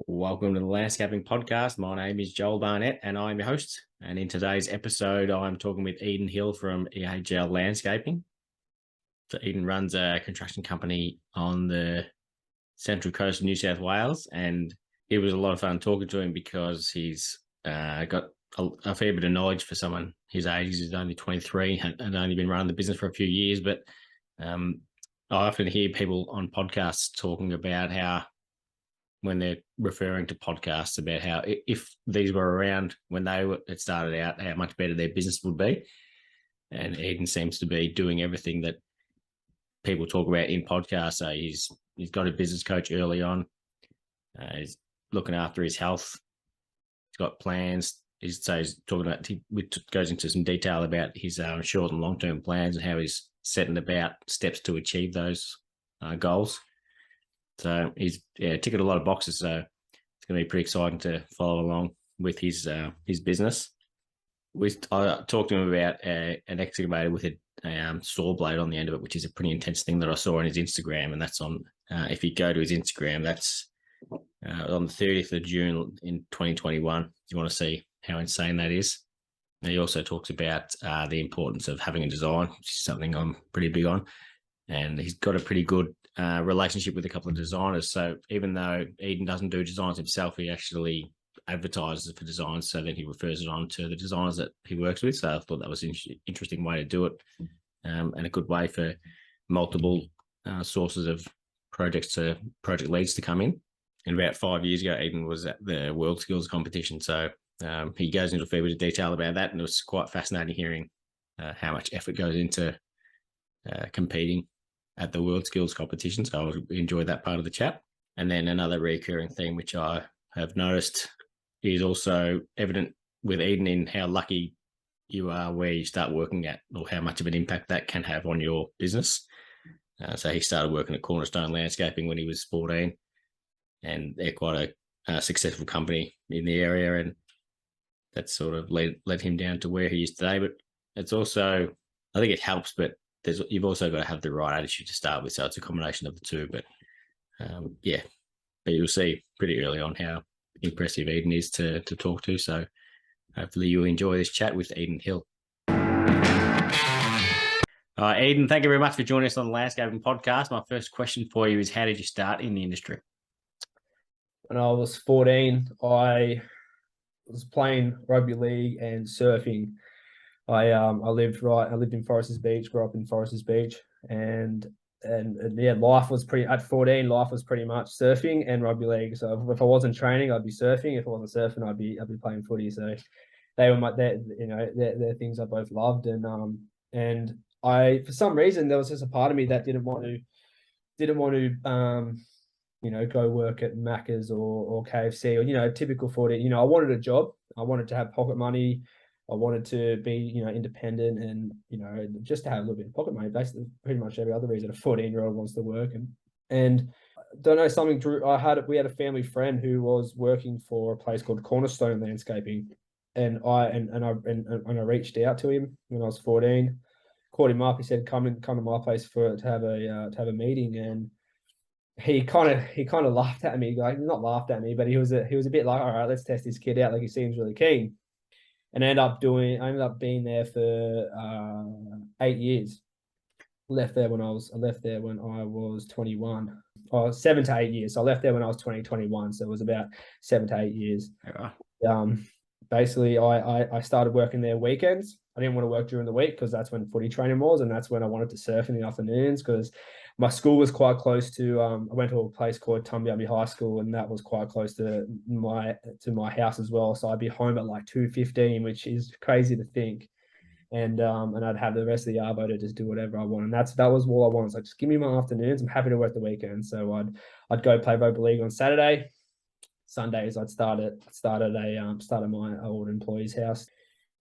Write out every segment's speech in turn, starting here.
Welcome to the Landscaping Podcast. My name is Joel Barnett and I'm your host. And in today's episode, I'm talking with Eden Hill from EHL Landscaping. So Eden runs a construction company on the central coast of New South Wales, and it was a lot of fun talking to him because he's got a fair bit of knowledge for someone his age. He's only 23 and only been running the business for a few years, but I often hear people on podcasts talking about how, when they're referring to podcasts, about how if these were around when it started out, how much better their business would be. And Eden seems to be doing everything that people talk about in podcasts. So he's got a business coach early on. He's looking after his health. He's got plans. He's talking about, he goes into some detail about his short and long-term plans and how he's setting about steps to achieve those goals. So he's ticking a lot of boxes. So it's going to be pretty exciting to follow along with his business. I talked to him about an excavator with a saw blade on the end of it, which is a pretty intense thing that I saw on his Instagram. And that's on, if you go to his Instagram, that's on the 30th of June in 2021. If you want to see how insane that is. And he also talks about the importance of having a design, which is something I'm pretty big on. And he's got a pretty good relationship with a couple of designers. So even though Eden doesn't do designs himself, he actually advertises for designs. So then he refers it on to the designers that he works with. So I thought that was an interesting way to do it, and a good way for multiple sources of project leads to come in. And about 5 years ago, Eden was at the World Skills competition. So he goes into a fair bit of detail about that. And it was quite fascinating hearing how much effort goes into competing at the World Skills competition. So I enjoyed that part of the chat. And then another recurring theme, which I have noticed is also evident with Eden, in how lucky you are where you start working at, or how much of an impact that can have on your business. So he started working at Cornerstone Landscaping when he was 14, and they're quite a successful company in the area, and that sort of led him down to where he is today. But it's also, I think it helps, but you've also got to have the right attitude to start with. So it's a combination of the two. But but you'll see pretty early on how impressive Eden is to talk to. So hopefully you'll enjoy this chat with Eden Hill. Eden, thank you very much for joining us on the Landscaping Podcast. My first question for you is, how did you start in the industry? When I was 14, I was playing rugby league and surfing. I lived in Foresters Beach, grew up in Foresters Beach, and life was at 14, life was pretty much surfing and rugby league. So if I wasn't training, I'd be surfing. If I wasn't surfing, I'd be playing footy. So they were they're things I both loved. And I, for some reason, there was just a part of me that didn't want to go work at Macca's or KFC or, typical 40. I wanted a job. I wanted to have pocket money. I wanted to be, independent and, just to have a little bit of pocket money. Basically, pretty much every other reason a 14-year-old wants to work. And I don't know, something drew. We had a family friend who was working for a place called Cornerstone Landscaping, and I reached out to him when I was 14, called him up. He said, "Come to my place to have a meeting." And he kind of laughed at me, like, not laughed at me, but he was a bit like, "All right, let's test this kid out." Like, he seems really keen. And I ended up being there for 8 years. I left there when I was 21. 7 to 8 years. So I left there when I was 21. So it was about 7 to 8 years. Basically, I started working there weekends. I didn't want to work during the week because that's when footy training was, and that's when I wanted to surf in the afternoons, because my school was quite close to. I went to a place called Tumbiabi High School, and that was quite close to my house as well. So I'd be home at like 2:15, which is crazy to think. And I'd have the rest of the arvo to just do whatever I want, and that was all I wanted. So just give me my afternoons. I'm happy to work the weekends. So I'd go play rugby league on Saturday. Sundays I'd start at my old employee's house,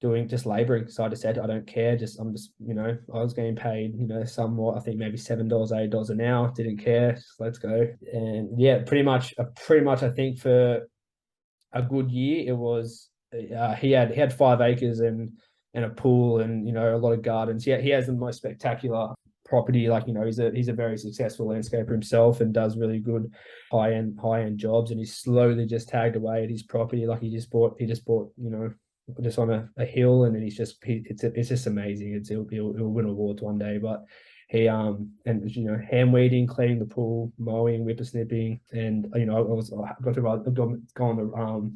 doing just laboring. So I just said, I don't care. I was getting paid, somewhat, I think maybe $7, $8 an hour. Didn't care. Just let's go. And yeah, pretty much I think for a good year, it was, he had 5 acres and a pool and, a lot of gardens. Yeah, he has the most spectacular property. Like, you know, he's a very successful landscaper himself and does really good high end jobs. And he's slowly just tagged away at his property. Like he just bought, you know, just on a hill, and then it's just amazing. He'll win awards one day. But he and you know, hand weeding, cleaning the pool, mowing, whippersnipping, and you know, I got to go on the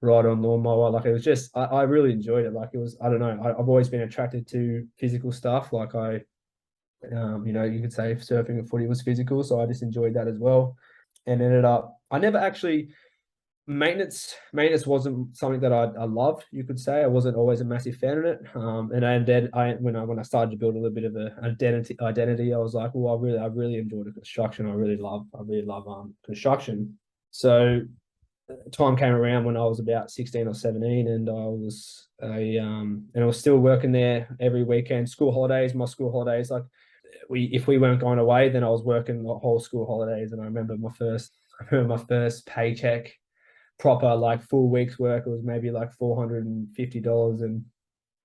ride on lawnmower. Like it was just, I really enjoyed it. Like it was, I don't know, I've always been attracted to physical stuff. Like you know, you could say surfing and footy was physical, so I just enjoyed that as well. And ended up, I never actually maintenance wasn't something that I loved. You could say I wasn't always a massive fan of it. And then when I started to build a little bit of an identity, I was like, well, I really enjoyed the construction. I really love construction. So time came around when I was about 16 or 17, and I was still working there every weekend. My school holidays, like if we weren't going away, then I was working the whole school holidays. And I remember my first paycheck, proper like full week's work, it was maybe like $450. And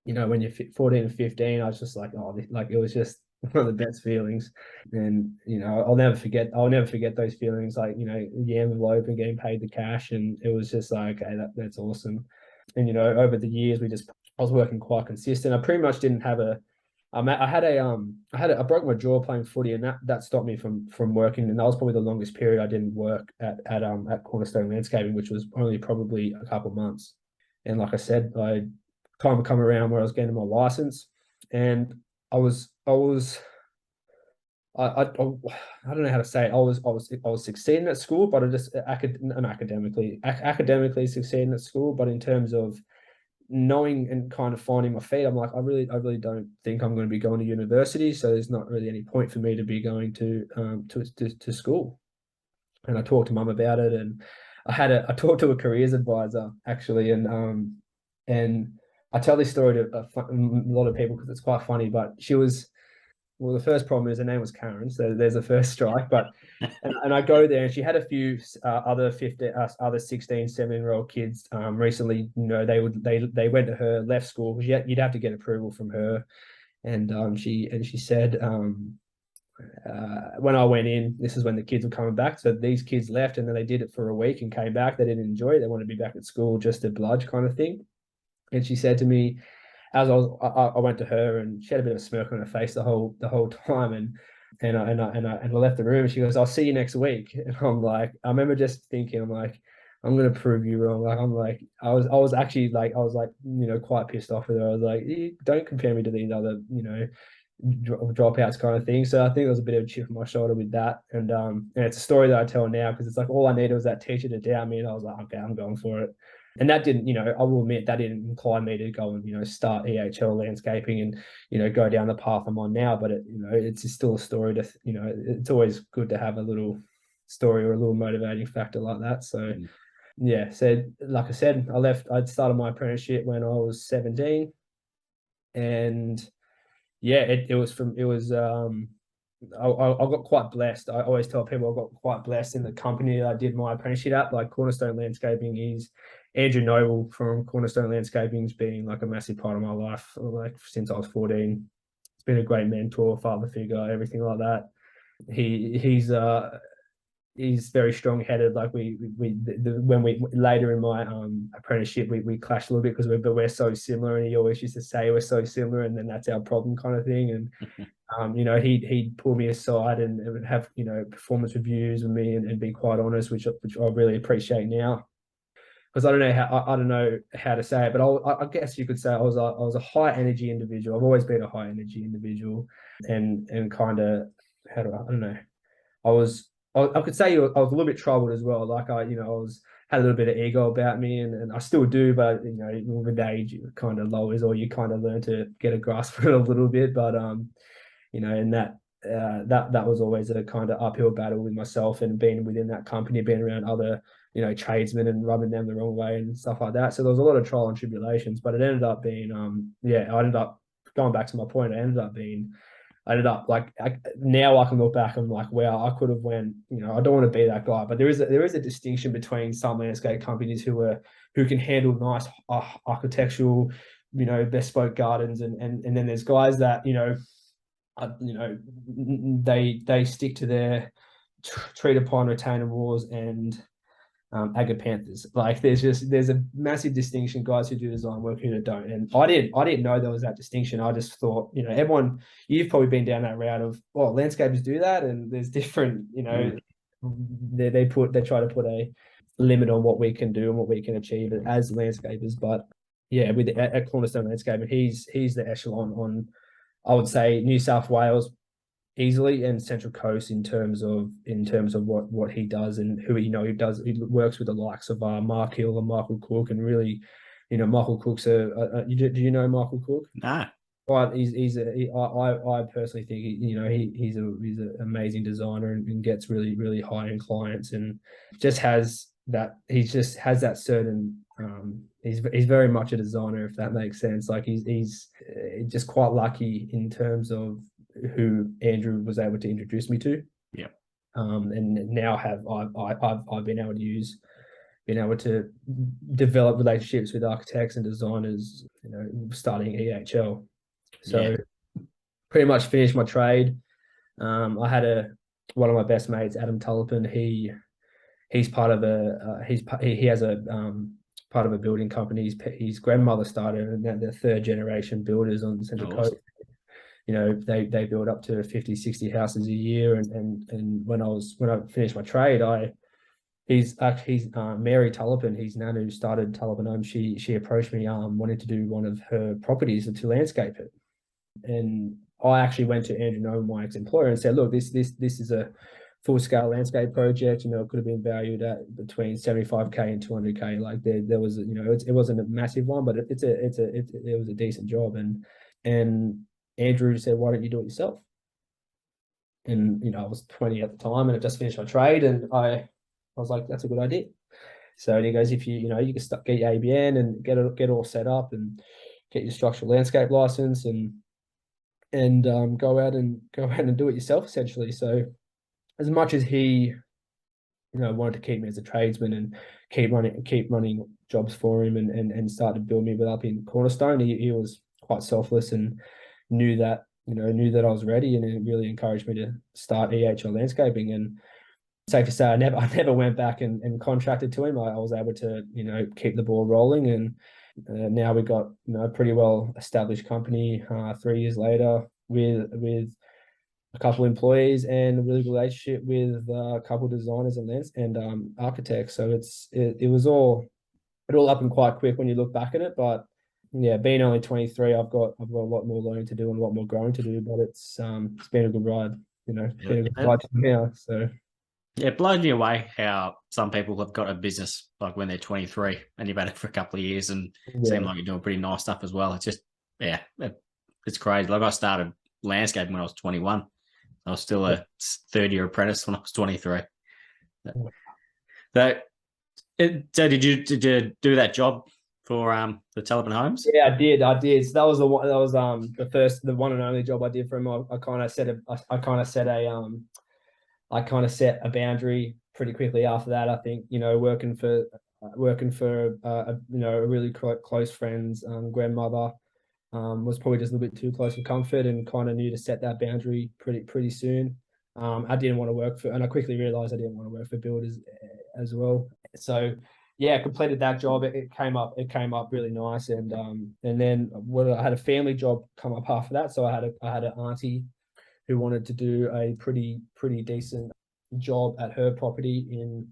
you know, when you're 14 and 15, I was just like, oh, like it was just one of the best feelings. And you know, I'll never forget those feelings, like, you know, the envelope and getting paid the cash. And it was just like, okay, that's awesome. And you know, over the years, I was working quite consistent. I pretty much didn't have I broke my jaw playing footy, and that stopped me from working. And that was probably the longest period I didn't work at Cornerstone Landscaping, which was only probably a couple of months. And like I said, time would come around where I was getting my license, and I don't know how to say it. I was succeeding at school, but I just academically succeeding at school. But in terms of knowing and kind of finding my feet, I'm like, I really don't think I'm going to be going to university. So there's not really any point for me to be going to school. And I talked to mum about it, and I talked to a careers advisor actually, and I tell this story to a lot of people because it's quite funny. But she was, well, the first problem is her name was Karen, so there's a first strike. But and I go there, and she had a few other 16, 17-year-old kids. Recently, you know, they went to her, left school. You'd have to get approval from her, and she said, when I went in, this is when the kids were coming back. So these kids left, and then they did it for a week and came back. They didn't enjoy it. They wanted to be back at school just to bludge kind of thing. And she said to me, as I went to her, and she had a bit of a smirk on her face the whole time, and I left the room. And she goes, "I'll see you next week." And I'm like, I remember just thinking, I'm like, I'm gonna prove you wrong. Like I was actually like, you know, quite pissed off with her. I was like, don't compare me to these other, you know, dropouts kind of thing. So I think there was a bit of a chip on my shoulder with that. And it's a story that I tell now because it's like all I needed was that teacher to doubt me, and I was like, okay, I'm going for it. And that didn't, you know, I will admit that didn't incline me to go and, you know, start EHL landscaping and, you know, go down the path I'm on now. But you know, it's still a story to, you know, it's always good to have a little story or a little motivating factor like that. So yeah, so like I said, I'd started my apprenticeship when I was 17, and yeah, I got quite blessed. I always tell people I got quite blessed in the company that I did my apprenticeship at. Like Cornerstone Landscaping is Andrew Noble from Cornerstone Landscaping's been like a massive part of my life, like since I was 14. He's been a great mentor, father figure, everything like that. He's very strong headed. Like when we later in my apprenticeship, we clashed a little bit because we're so similar, and he always used to say we're so similar, and then that's our problem kind of thing. And you know, he'd pull me aside and have, you know, performance reviews with me and be quite honest, which I really appreciate now. Because I don't know how to say it, but I guess you could say I was a high energy individual. I've always been a high energy individual, and kind of, I don't know. I could say I was a little bit troubled as well. Like had a little bit of ego about me, and I still do, but you know, with age it kind of lowers, or you kind of learn to get a grasp of it a little bit. But you know, and that was always a kind of uphill battle with myself, and being within that company, being around other, you know, tradesmen and rubbing them the wrong way and stuff like that. So there was a lot of trial and tribulations, but it ended up being I ended up going back to my point. I ended up like now I can look back and I'm like, wow, I could have went, you know, I don't want to be that guy, but there is a distinction between some landscape companies who can handle nice architectural, you know, bespoke gardens, and then there's guys that, you know, you know, they stick to their treated pine retaining walls and agapanthus. Like there's a massive distinction, guys who do design work who don't. And I didn't know there was that distinction. I just thought, you know, everyone, you've probably been down that route of, well, landscapers do that, and there's different, you know, they try to put a limit on what we can do and what we can achieve as landscapers. But yeah, at Cornerstone Landscaping, he's the echelon on, I would say, New South Wales easily, and Central Coast in terms of what he does and who he does. He works with the likes of Mark Hill and Michael Cook, and really, you know, Michael Cook's do you know Michael Cook? Nah. But I personally think he's an amazing designer, and gets really high end clients, and just has that certain he's very much a designer, if that makes sense. Like he's just quite lucky in terms of who Andrew was able to introduce me to. Yeah. And now I've been able to develop relationships with architects and designers, you know, starting EHL. So pretty much finished my trade. I had one of my best mates, Adam Tullipin. He's part of he has a part of a building company. His grandmother started, and they're third generation builders on the Central Coast. You know, they build up to 50, 60 houses a year. And when I finished my trade, he's Mary Tullipin, his nan who started Tullipin Home. She approached me wanting to do one of her properties to landscape it. And I actually went to Andrew Nolan, my ex-employer, and said, look, this is a full-scale landscape project. You know, it could have been valued at between 75K and 200K. Like there was, you know, it wasn't a massive one, but it was a decent job. And Andrew said, why don't you do it yourself? And, you know, I was 20 at the time, and I just finished my trade, and I was like, that's a good idea. So he goes, if you can get your ABN and get all set up and get your structural landscape license and go out and do it yourself, essentially. So as much as he, you know, wanted to keep me as a tradesman and keep running jobs for him and start to build me up in Cornerstone, he was quite selfless and knew that I was ready, and it really encouraged me to start EHL Landscaping. And safe to say, I never went back and contracted to him. I was able to, you know, keep the ball rolling, and now we've got, you know, a pretty well established company 3 years later with a couple of employees and a really good relationship with a couple of designers and architects. So it all happened quite quick when you look back at it. But yeah, being only 23, I've got a lot more learning to do and a lot more growing to do. But it's been a good ride, you know. It's been a good ride now. So yeah, it blows me away how some people have got a business like when they're 23 and you've had it for a couple of years and seem like you're doing pretty nice stuff as well. It's just, yeah, it's crazy. Like I started landscaping when I was 21. I was still a third-year apprentice when I was 23. So did you do that job for the Tullipin Homes? Yeah, I did. So that was the one and only job I did for him. I kind of set a boundary pretty quickly after that. I think, you know, working for you know, a really close friend's grandmother was probably just a little bit too close for comfort, and kind of knew to set that boundary pretty soon. I didn't want to work for, and I quickly realized I didn't want to work for builders as well. So yeah, completed that job. It came up really nice, and then I had a family job come up after that. So I had an auntie who wanted to do a pretty decent job at her property in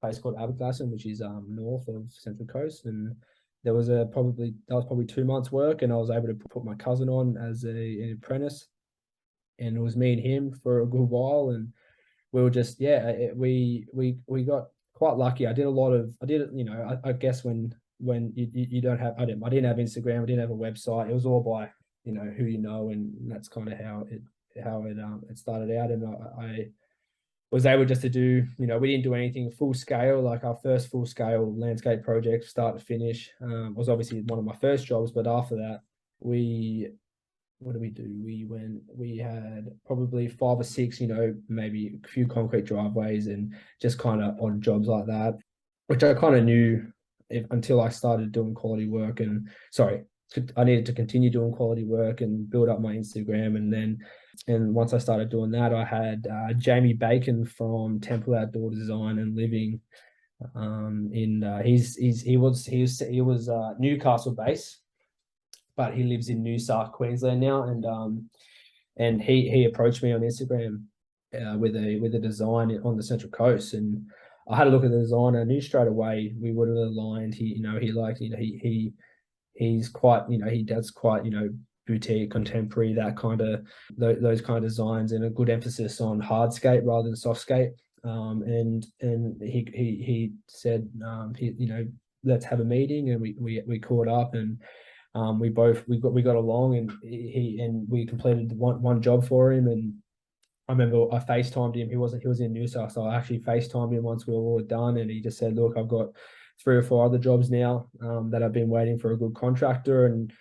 a place called Aberglasslyn, which is north of Central Coast. And that was probably 2 months work, and I was able to put my cousin on as an apprentice, and it was me and him for a good while. And we were just, we got quite lucky. I guess when you don't have, I didn't have Instagram, I didn't have a website. It was all by, you know, who you know, and that's kind of how it started out. And I was able just to do, you know, we didn't do anything full scale. Like our first full scale landscape project, start to finish, was obviously one of my first jobs. But after that, what did we do? We had probably 5 or 6, you know, maybe a few concrete driveways and just kind of odd jobs like that, which I kind of knew until I started doing quality work. And sorry, I needed to continue doing quality work and build up my Instagram. And once I started doing that, I had Jamie Bacon from Temple Outdoor Design and Living. He was Newcastle based, but he lives in New South Queensland now. And he approached me on Instagram with a design on the Central Coast, and I had a look at the design and I knew straight away we would have aligned. He's quite, he does quite, boutique, contemporary, that kind of those kind of designs, and a good emphasis on hardscape rather than softscape. And he said, let's have a meeting, and we caught up, and we got along, and we completed one job for him. And I remember I FaceTimed him. He was in New South, so I actually FaceTimed him once we were all done, and he just said, "Look, I've got 3 or 4 other jobs now that I've been waiting for a good contractor." And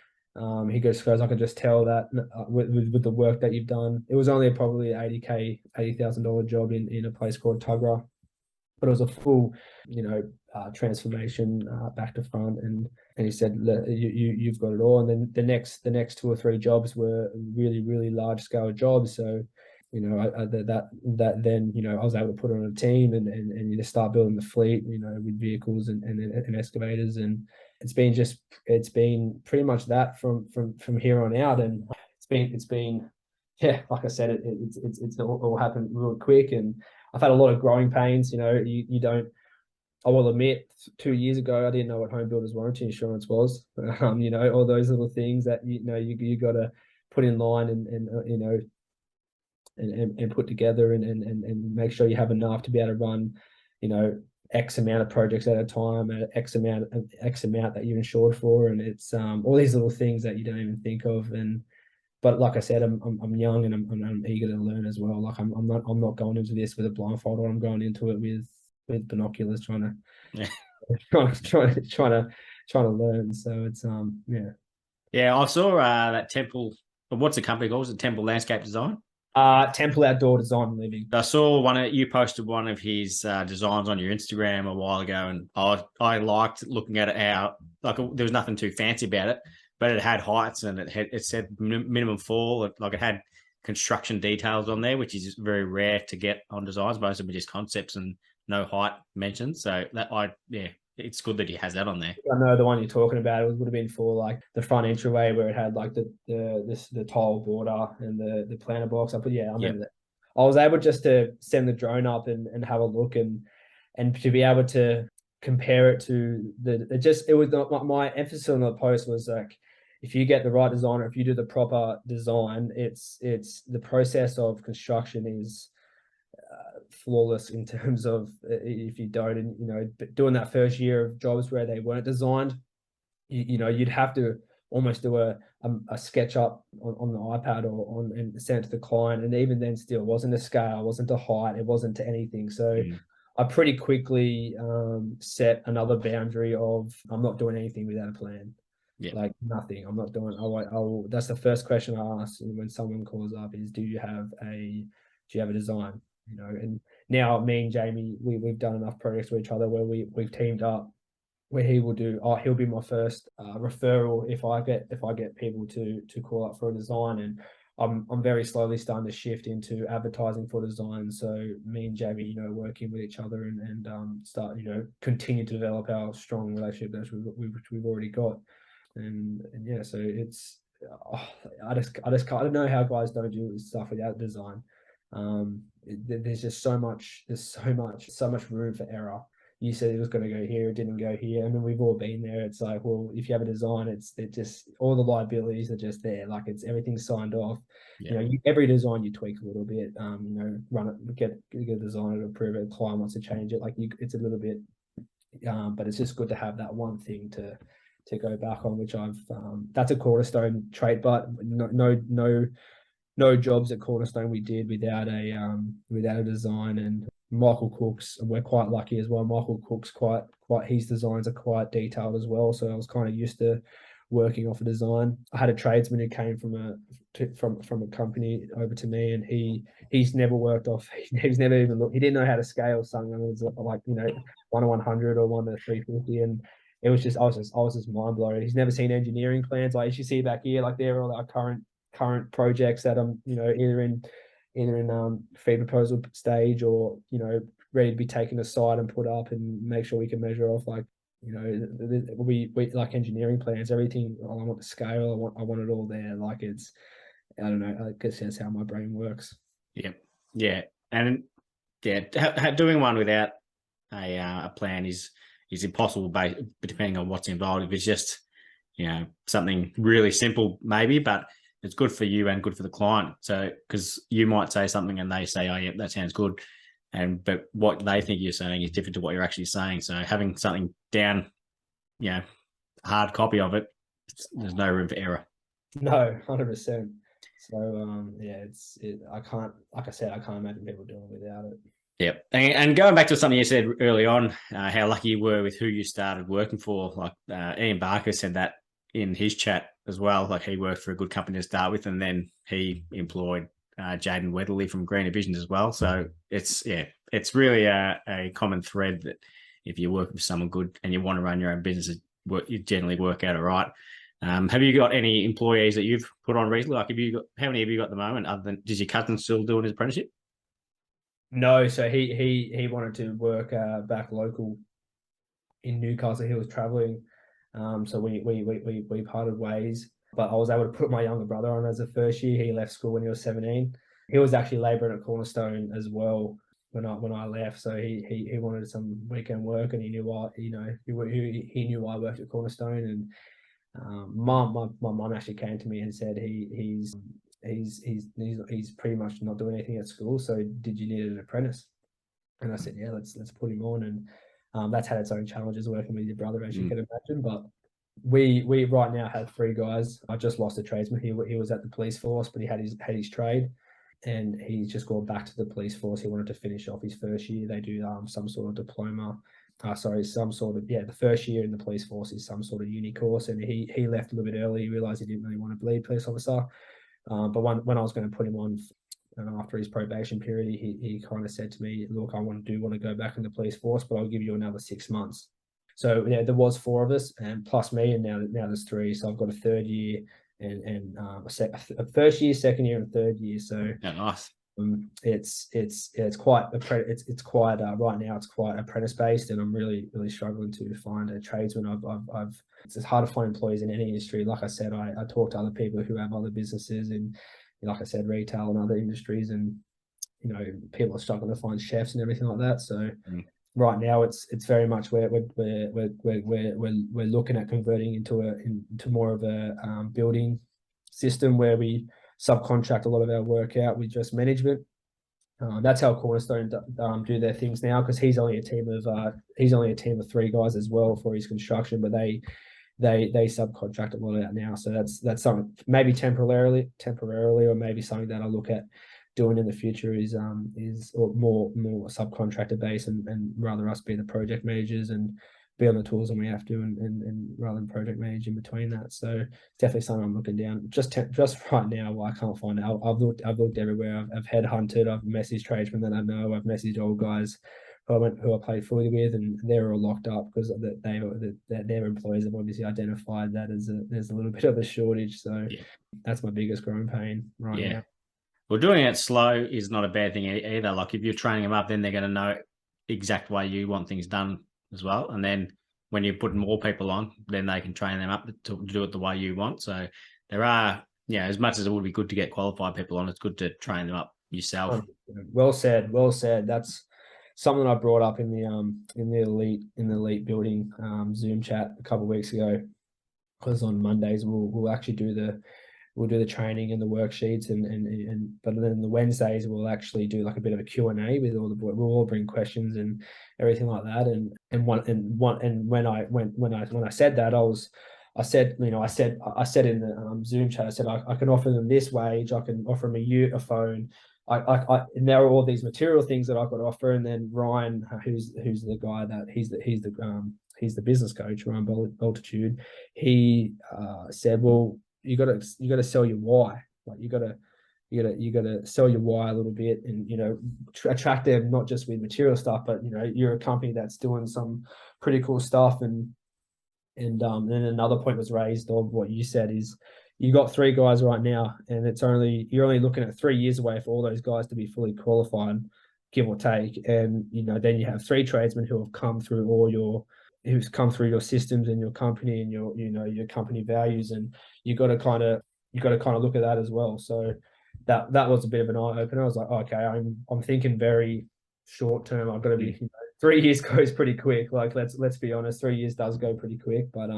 he goes, "I can just tell that with the work that you've done." It was only probably $80,000 job in a place called Tuggerah, but it was a full, transformation back to front. And he said, "You've got it all." And then the next 2 or 3 jobs were really, really large scale jobs. So, then I was able to put on a team and start building the fleet, with vehicles and excavators. And it's been pretty much that from here on out. And it's been yeah, like I said, it's all happened real quick, and I've had a lot of growing pains. You don't. I will admit, 2 years ago, I didn't know what home builder's warranty insurance was. All those little things that you got to put in line and put together and make sure you have enough to be able to run, X amount of projects at a time, at X amount that you're insured for. And it's all these little things that you don't even think of. But like I said, I'm young, and I'm eager to learn as well. Like I'm not going into this with a blindfold, or I'm going into it with binoculars, trying to learn. So it's yeah. Yeah, I saw that Temple. What's the company called? Is it Temple Landscape Design? Temple Outdoor Design and Living. I saw you posted one of his designs on your Instagram a while ago, and I liked looking at it. How there was nothing too fancy about it, but it had heights, and it said minimum fall. Like it had construction details on there, which is very rare to get on designs. Most of them are just concepts and no height mentioned. So it's good that he has that on there. I know the one you're talking about. It would have been for like the front entryway where it had like the tile border and the planter box. I remember that. I was able just to send the drone up and have a look and to be able to compare it to my emphasis on the post was like, if you get the right designer, if you do the proper design, it's the process of construction is flawless in terms of if you don't. And doing that first year of jobs where they weren't designed, you'd have to almost do a sketch up on the iPad and send it to the client, and even then still wasn't a scale, wasn't a height, it wasn't to anything. So I pretty quickly set another boundary of I'm not doing anything without a plan. Yeah. Like nothing. I'm not doing. That's the first question I ask when someone calls up is, do you have a design? And now me and Jamie, we've done enough projects with each other where we've teamed up, where he'll be my first referral if I get people to call up for a design. And I'm very slowly starting to shift into advertising for design. So me and Jamie, working with each other and start, continue to develop our strong relationship that we've already got. And yeah, so it's I don't know how guys don't do stuff without design. There's just so much room for error. You said it was going to go here, it didn't go here. I mean, we've all been there. It's like, well, if you have a design, it just all the liabilities are just there. Like everything's signed off. Yeah. Every design you tweak a little bit. Run it, get a designer to approve it. Client wants to change it. It's a little bit, but it's just good to have that one thing to go back on, which that's a Cornerstone trait, but no jobs at Cornerstone we did without a design. And Michael Cook's, we're quite lucky as well. Michael Cook's quite his designs are quite detailed as well. So I was kind of used to working off a design. I had a tradesman who came from a company over to me, and he's never worked off. He's never even looked. He didn't know how to scale something. It was like 1 to 100 or 1 to 350, and it was just, I was just mind blown. He's never seen engineering plans. Like, as you see back here, like, they're all our current projects that I'm, either in fee proposal stage, or, ready to be taken aside and put up and make sure we can measure off, like, we like engineering plans, everything. I want the scale. I want it all there. Like, it's, I don't know. I guess that's how my brain works. Yeah, and doing one without a plan is impossible, depending on what's involved. If it's just something really simple, maybe, but it's good for you and good for the client. So, because you might say something and they say, "Oh, yeah, that sounds good," but what they think you're saying is different to what you're actually saying. So, having something down, hard copy of it, there's no room for error. No, 100%. So I can't, like I said, I can't imagine people doing it without it. Yep. And going back to something you said early on, how lucky you were with who you started working for. Like, Ian Barker said that in his chat as well. Like, he worked for a good company to start with, and then he employed Jaden Weatherly from Greener Visions as well. So it's really a common thread that if you work with someone good and you want to run your own business, you generally work out all right. Have you got any employees that you've put on recently? Like, how many have you got at the moment? Other than, does your cousin still doing his apprenticeship? No, so he wanted to work back local in Newcastle. He was traveling, so we parted ways. But I was able to put my younger brother on as a first year. He left school when he was 17. He was actually labouring at Cornerstone as well when I left. So he wanted some weekend work, and he knew he knew I worked at Cornerstone. And my mum actually came to me and said he's pretty much not doing anything at school. So did you need an apprentice? And I said, yeah, let's put him on. And that's had its own challenges working with your brother, as you can imagine. But we right now have 3 guys. I just lost a tradesman. He was at the police force, but he had his trade, and he's just gone back to the police force. He wanted to finish off his first year. They do some sort of diploma. The first year in the police force is some sort of uni course, and he left a little bit early. He realised he didn't really want to bleed police officer. But when I was going to put him on, and after his probation period, he kind of said to me, "Look, I want to go back in the police force, but I'll give you another 6 months." So there was 4 of us, and plus me, and now there's 3. So I've got a third year and a first year, second year, and third year. So nice. It's quite right now it's quite apprentice based, and I'm really struggling to find a tradesman. It's hard to find employees in any industry. Like I said, I talk to other people who have other businesses in, like I said, retail and other industries, and people are struggling to find chefs and everything like that. So right now it's very much where we're looking at converting into more of a building system where we subcontract a lot of our work out with just management. That's how Cornerstone do their things now, because he's only a team of 3 guys as well for his construction, but they subcontract a lot out now. So that's something maybe temporarily, or maybe something that I look at doing in the future is more subcontractor based, and rather us be the project managers and be on the tools when we have to, and rather than project manage in between that. So definitely something I'm looking down. Just right now, well, I can't find it. I've looked everywhere. I've headhunted. I've messaged tradesmen that I know. I've messaged old guys who I played fully with, and they're all locked up because their employees have obviously identified that there's a little bit of a shortage. So that's my biggest growing pain right now. Well, doing it slow is not a bad thing either. Like, if you're training them up, then they're going to know exact way you want things done as well. And then when you put more people on, then they can train them up to do it the way you want. So there are, as much as it would be good to get qualified people on, it's good to train them up yourself. Well said. That's something I brought up in the elite building Zoom chat a couple of weeks ago, because on Mondays we'll actually do the training and the worksheets, but then the Wednesdays we'll actually do like a bit of a Q&A with all the boys. We'll all bring questions and everything like that. And when I said that, I said in the Zoom chat, I said I can offer them this wage, I can offer them a phone. And there are all these material things that I could offer. And then Ryan, who's the guy that he's the business coach, Ryan Beltitude, he said, well, you got to sell your why. Like, you got to sell your why a little bit, and attract them not just with material stuff, but you're a company that's doing some pretty cool stuff, and And then another point was raised of what you said is you got 3 guys right now, and you're only looking at 3 years away for all those guys to be fully qualified, give or take. And then you have 3 tradesmen who's come through your systems and your company and your company values, and you got to kind of look at that as well. So that was a bit of an eye opener. I was like, okay, I'm thinking very short term. I've got to be 3 years goes pretty quick. Like let's be honest, 3 years does go pretty quick. But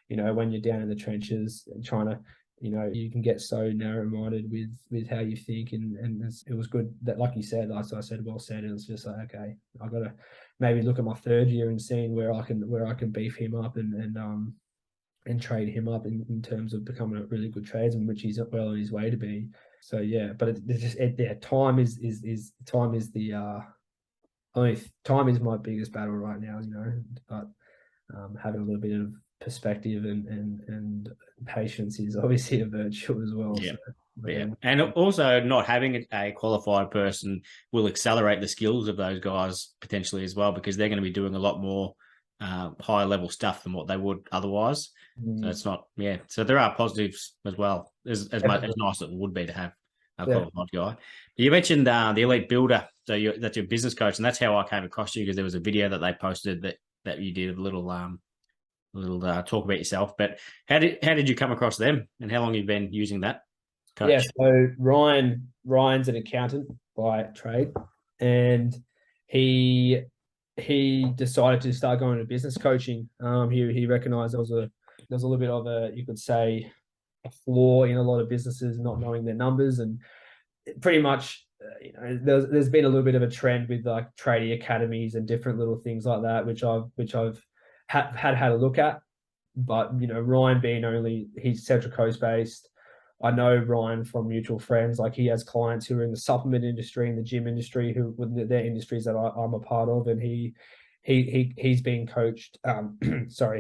when you're down in the trenches and trying to, you can get so narrow-minded with how you think, and it was good that, like you said, like I said, well said. It was just like, okay, I got to maybe look at my 3rd year and seeing where I can beef him up and trade him up in terms of becoming a really good tradesman, which he's well on his way to be. So yeah, but time is the time is my biggest battle right now, but having a little bit of perspective and patience is obviously a virtue as well. Yeah. So, yeah. And also not having a qualified person will accelerate the skills of those guys potentially as well, because they're going to be doing a lot more higher level stuff than what they would otherwise. So it's not, so there are positives as well, as nice as it would be to have a qualified guy. You mentioned the elite builder, so that's your business coach, and that's how I came across you, because there was a video that they posted that you did a little talk about yourself. But how did you come across them, and how long you've been using that coach? Yeah, so Ryan's an accountant by trade, and he decided to start going to business coaching. He recognized there was a little bit of a, you could say, a flaw in a lot of businesses not knowing their numbers, and pretty much there's been a little bit of a trend with like tradie academies and different little things like that, which I've had a look at. But Ryan being he's Central Coast based. I know Ryan from mutual friends. Like, he has clients who are in the supplement industry and the gym industry, who they're industries that I'm a part of, and he's being coached.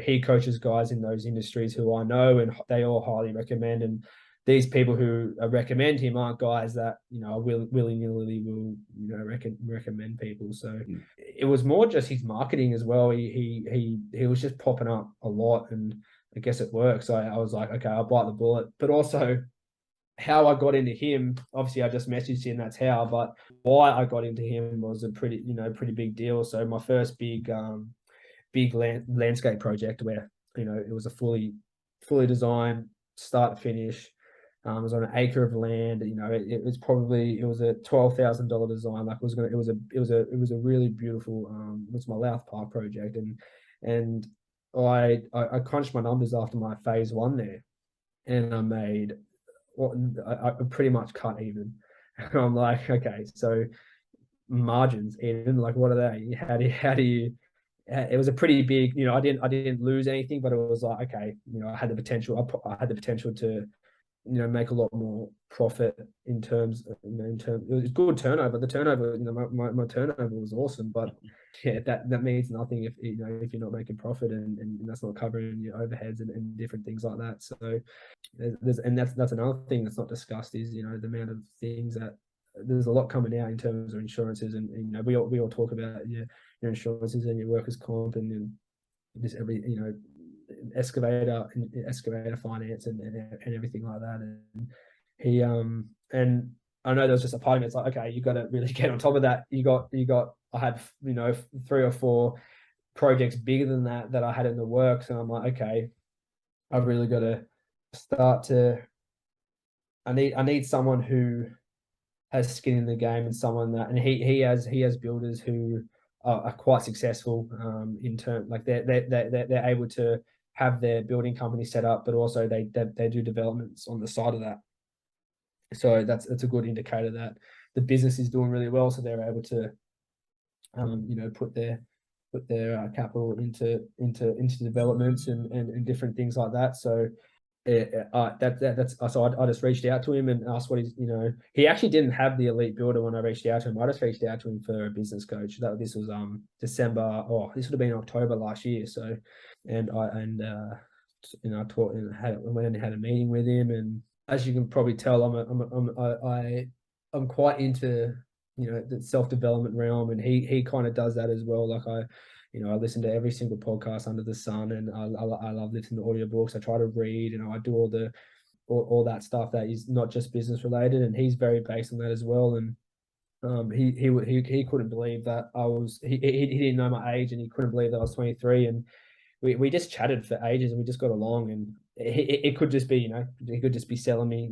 He coaches guys in those industries who I know, and they all highly recommend. And these people who recommend him aren't guys that willy-nilly will recommend people. So it was more just his marketing as well. He was just popping up a lot, and I guess it works. So I was like, okay, I'll bite the bullet. But also, how I got into him, obviously I just messaged him, that's how, but why I got into him was a pretty big deal. So my first big landscape project, where it was a fully designed start to finish. It was on an acre of land. It was a $12,000 design. Like, it was a really beautiful. It was my Louth Park project, and I crunched my numbers after my phase 1 there, and I made I pretty much cut even. I'm like, okay, so margins, Eden, like, what are they? How do you? It was a pretty big. I didn't lose anything, but it was like, okay, I had the potential. I had the potential to make a lot more profit in terms it was good turnover. The turnover, my turnover was awesome, but yeah, that means nothing if if you're not making profit, and that's not covering your overheads and different things like that. So that's another thing that's not discussed is the amount of things that there's a lot coming out in terms of insurances, and we all talk about your insurances and your workers' comp and just every excavator finance and everything like that. And he and I know there was just a part of me, it's like, okay, you got to really get on top of that. I had 3 or 4 projects bigger than that I had in the works, and I'm like, okay, I've really got to start to I need someone who has skin in the game, and someone that, and he has builders who are quite successful in terms, like they're able to have their building company set up, but also they do developments on the side of that. So that's a good indicator that the business is doing really well. So they're able to put their capital into developments and different things like that. So that's so I just reached out to him and asked what he's, he actually didn't have the elite builder when I reached out to him. I just reached out to him for a business coach. This was December. This would have been October last year. So, and I taught and went and had a meeting with him. And as you can probably tell, I'm quite into the self-development realm, and he kind of does that as well. Like, I listen to every single podcast under the sun, and I love listening to audiobooks. I try to read, I do all that stuff that is not just business related, and he's very based on that as well. And he couldn't believe that he didn't know my age, and he couldn't believe that I was 23, and we just chatted for ages, and we just got along. And it could just be, he could just be selling me,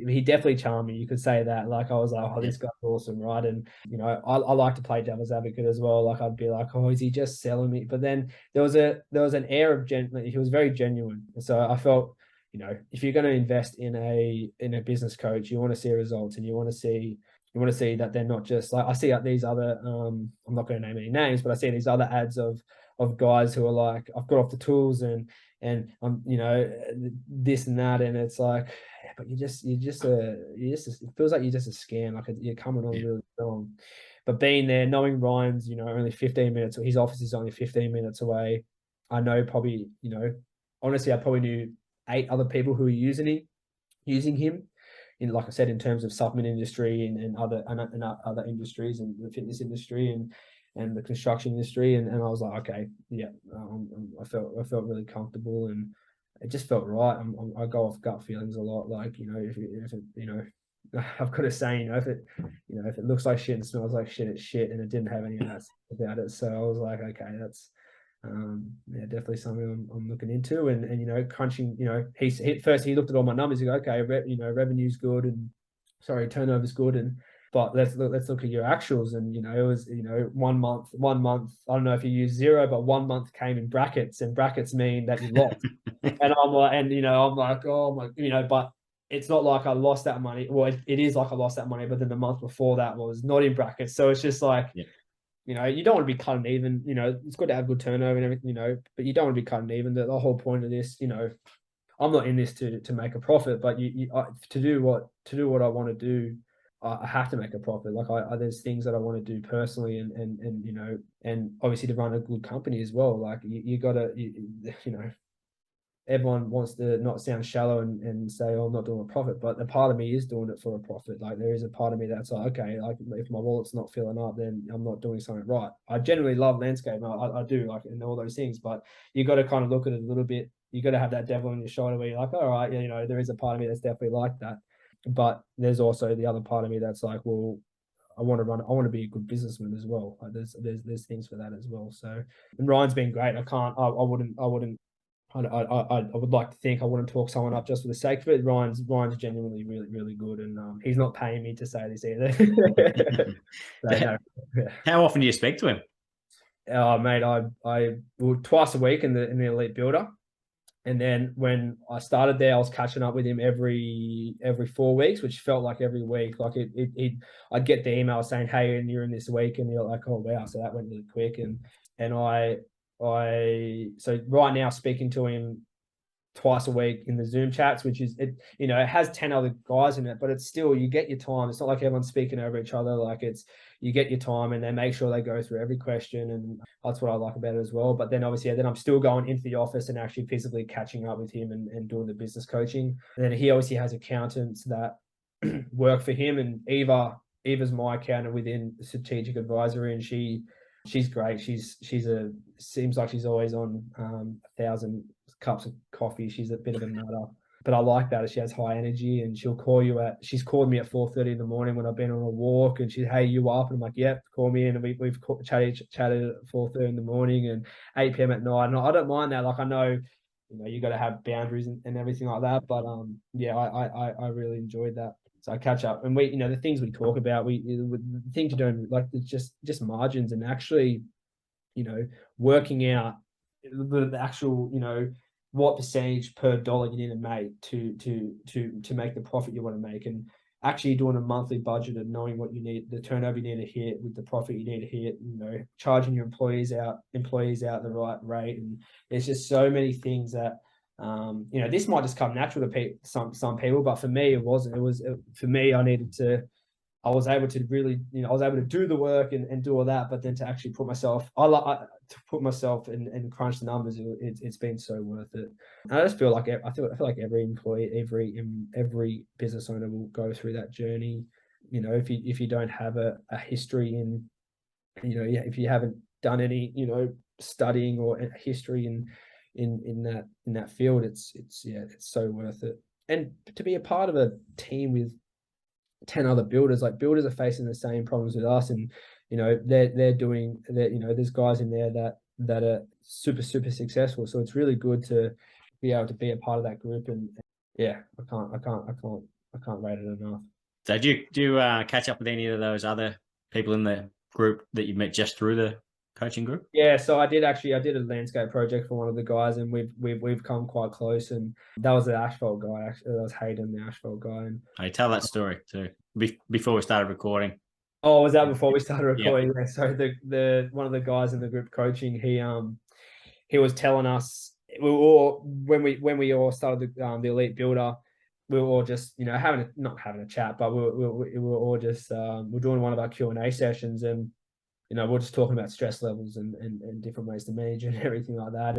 he definitely charmed me. You could say that. Like, I was like, oh, this guy's awesome, right? And I like to play devil's advocate as well. Like, I'd be like, oh, is he just selling me? But then there was an air of he was very genuine. So I felt, if you're going to invest in a business coach, you want to see results, and you want to see that they're not just like, I see these other I'm not going to name any names, but I see these other ads of guys who are like, I've got off the tools and I'm, this and that, and it's like, but it feels like you're just a scam. Like, you're coming on really strong. But being there, knowing Ryan's, only 15 minutes, or his office is only 15 minutes away, I know probably, honestly, I probably knew 8 other people who are using him. Like I said, in terms of supplement industry and other industries, and the fitness industry and the construction industry, and I was like, okay, yeah, I felt really comfortable, and it just felt right. I go off gut feelings a lot. Like, if it, I've got a saying, if it looks like shit and smells like shit, it's shit, and it didn't have any of that about it. So I was like, okay, that's definitely something I'm looking into, and crunching. He looked at all my numbers. He go, okay, revenue's good, and turnover's good, but let's look at your actuals. And it was 1 month. I don't know if you use Xero, but 1 month came in brackets, and brackets mean that you lost. And I'm like, oh my, but it's not like I lost that money. Well, it is like I lost that money, but then the month before that was not in brackets. So it's just like, you don't want to be cutting even. It's good to have good turnover and everything, but you don't want to be cutting even. The whole point of this, I'm not in this to make a profit, but to do what I want to do, I have to make a profit. Like, there's things that I want to do personally, and obviously to run a good company as well. Like, you gotta, everyone wants to not sound shallow and say, oh, I'm not doing a profit, but a part of me is doing it for a profit. Like, there is a part of me that's like, okay, like, if my wallet's not filling up, then I'm not doing something right. I generally love landscape. I do, like, and all those things, but you got to kind of look at it a little bit. You got to have that devil on your shoulder where you're like, all right, there is a part of me that's definitely like that. But there's also the other part of me that's like, well, I want to be a good businessman as well. Like, there's things for that as well. So, and Ryan's been great. I would like to think I wouldn't talk someone up just for the sake of it. Ryan's genuinely really, really good, and he's not paying me to say this either. So, no, yeah. How often do you speak to him? Oh, mate, twice a week in the Elite Builder, and then when I started there, I was catching up with him every 4 weeks, which felt like every week. Like, I'd get the email saying, hey, and you're in this week, and you're like, oh wow, so that went really quick, and so right now speaking to him twice a week in the Zoom chats, which is it has 10 other guys in it, but it's still, you get your time. It's not like everyone's speaking over each other. Like, you get your time, and they make sure they go through every question, and that's what I like about it as well. But then obviously, then I'm still going into the office and actually physically catching up with him and doing the business coaching. And then he obviously has accountants that work for him, and Eva's my accountant within strategic advisory, and she's great. Seems like she's always on 1,000 cups of coffee. She's a bit of a nutter, but I like that. She has high energy, and she'll call you she's called me at 4:30 in the morning when I've been on a walk, and she's, hey, you up? And I'm like, yep, call me in. And we've chatted at 4:30 in the morning and 8 p.m. at night. And I don't mind that. Like, I know, you got to have boundaries and everything like that. But yeah, I really enjoyed that. So I catch up, and the things we talk about, the things you don't like, it's just margins, and actually, working out the actual, what percentage per dollar you need to make to make the profit you want to make, and actually doing a monthly budget and knowing what you need, the turnover you need to hit with the profit you need to hit, charging your employees out the right rate. And there's just so many things that, this might just come natural to some people, but for me, it wasn't. For me, I was able to really, I was able to do the work and do all that, but then to actually put myself, and crunch the numbers, it's been so worth it. And I just feel like I feel like every employee, every business owner will go through that journey. If you don't have a history in, if you haven't done any, studying or history in that field, it's so worth it. And to be a part of a team with 10 other builders, like builders are facing the same problems with us, and they're doing that. There's guys in there that are super successful, so it's really good to be able to be a part of that group. And yeah, I can't rate it enough. So do you catch up with any of those other people in the group that you met just through the coaching group? Yeah, so I did a landscape project for one of the guys, and we've come quite close. And that was the asphalt guy. Actually, that was Hayden, the asphalt guy. And Hey, tell that story too before we started recording. oh, was that before we started recording? Yeah. So the one of the guys in the group coaching, he was telling us, we were all, when we all started the Elite Builder, we were all just not having a chat, but we were all just we're doing one of our Q&A sessions, and we're just talking about stress levels and different ways to manage and everything like that.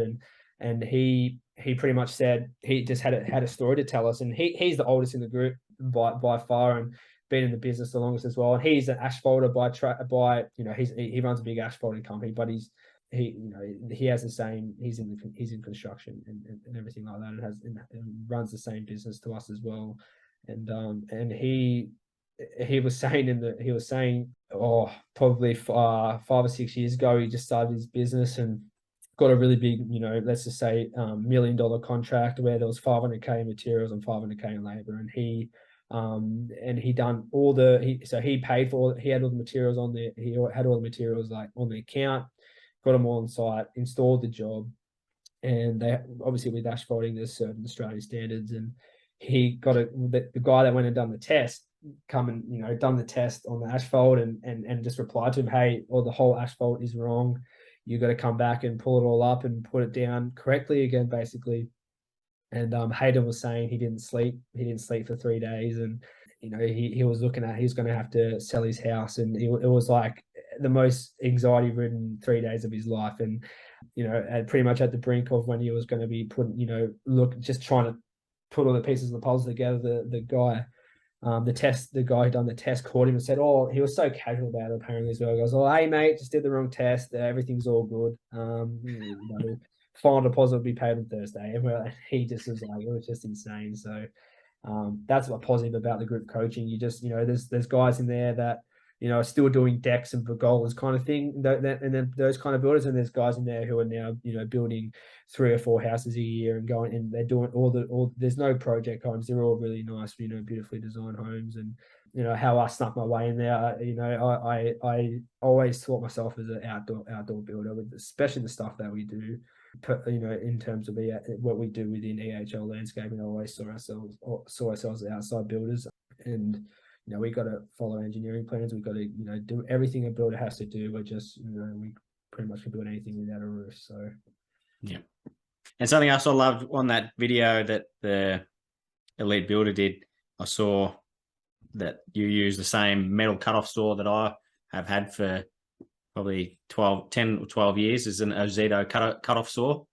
And he pretty much said he just had a story to tell us, and he's the oldest in the group by far, and been in the business the longest as well. And he's an asphalter by he runs a big asphalting company, but he has the same, he's in construction and everything like that, and runs the same business to us as well. And he was saying probably 5 or 6 years ago, he just started his business and got a really big, let's just say $1 million contract where there was 500K in materials and 500K in labor. And he done all he paid for, he had all the materials like on the account, got them all on site, installed the job. And they obviously, with asphalting, there's certain Australian standards, and he got the guy that went and done the test come and done the test on the asphalt and just replied to him, hey, the whole asphalt is wrong, you got to come back and pull it all up and put it down correctly again, basically. And Hayden was saying he didn't sleep for 3 days, and he was looking at, he's going to have to sell his house, and it was like the most anxiety ridden 3 days of his life. And pretty much at the brink of when he was going to be just trying to put all the pieces of the puzzle together. The guy who done the test called him and said, he was so casual about it apparently as well. He goes, hey mate, just did the wrong test, everything's all good. Final deposit will be paid on Thursday. And he just was like, it was just insane. So that's what positive about the group coaching. You just, there's guys in there that are still doing decks and pergolas kind of thing, and then those kind of builders, and there's guys in there who are now building 3 or 4 houses a year and going, and they're doing all there's no project homes, they're all really nice, beautifully designed homes. And how I snuck my way in there, I always thought myself as an outdoor builder, especially the stuff that we do, in terms of what we do within EHL Landscaping. I always saw ourselves as outside builders, and we got to follow engineering plans. We've got to do everything a builder has to do. We're just we pretty much can build anything without a roof. So yeah. And something else I loved on that video that the Elite Builder did, I saw that you use the same metal cutoff saw that I have had for probably 10 or 12 years, is an Xero cutoff saw.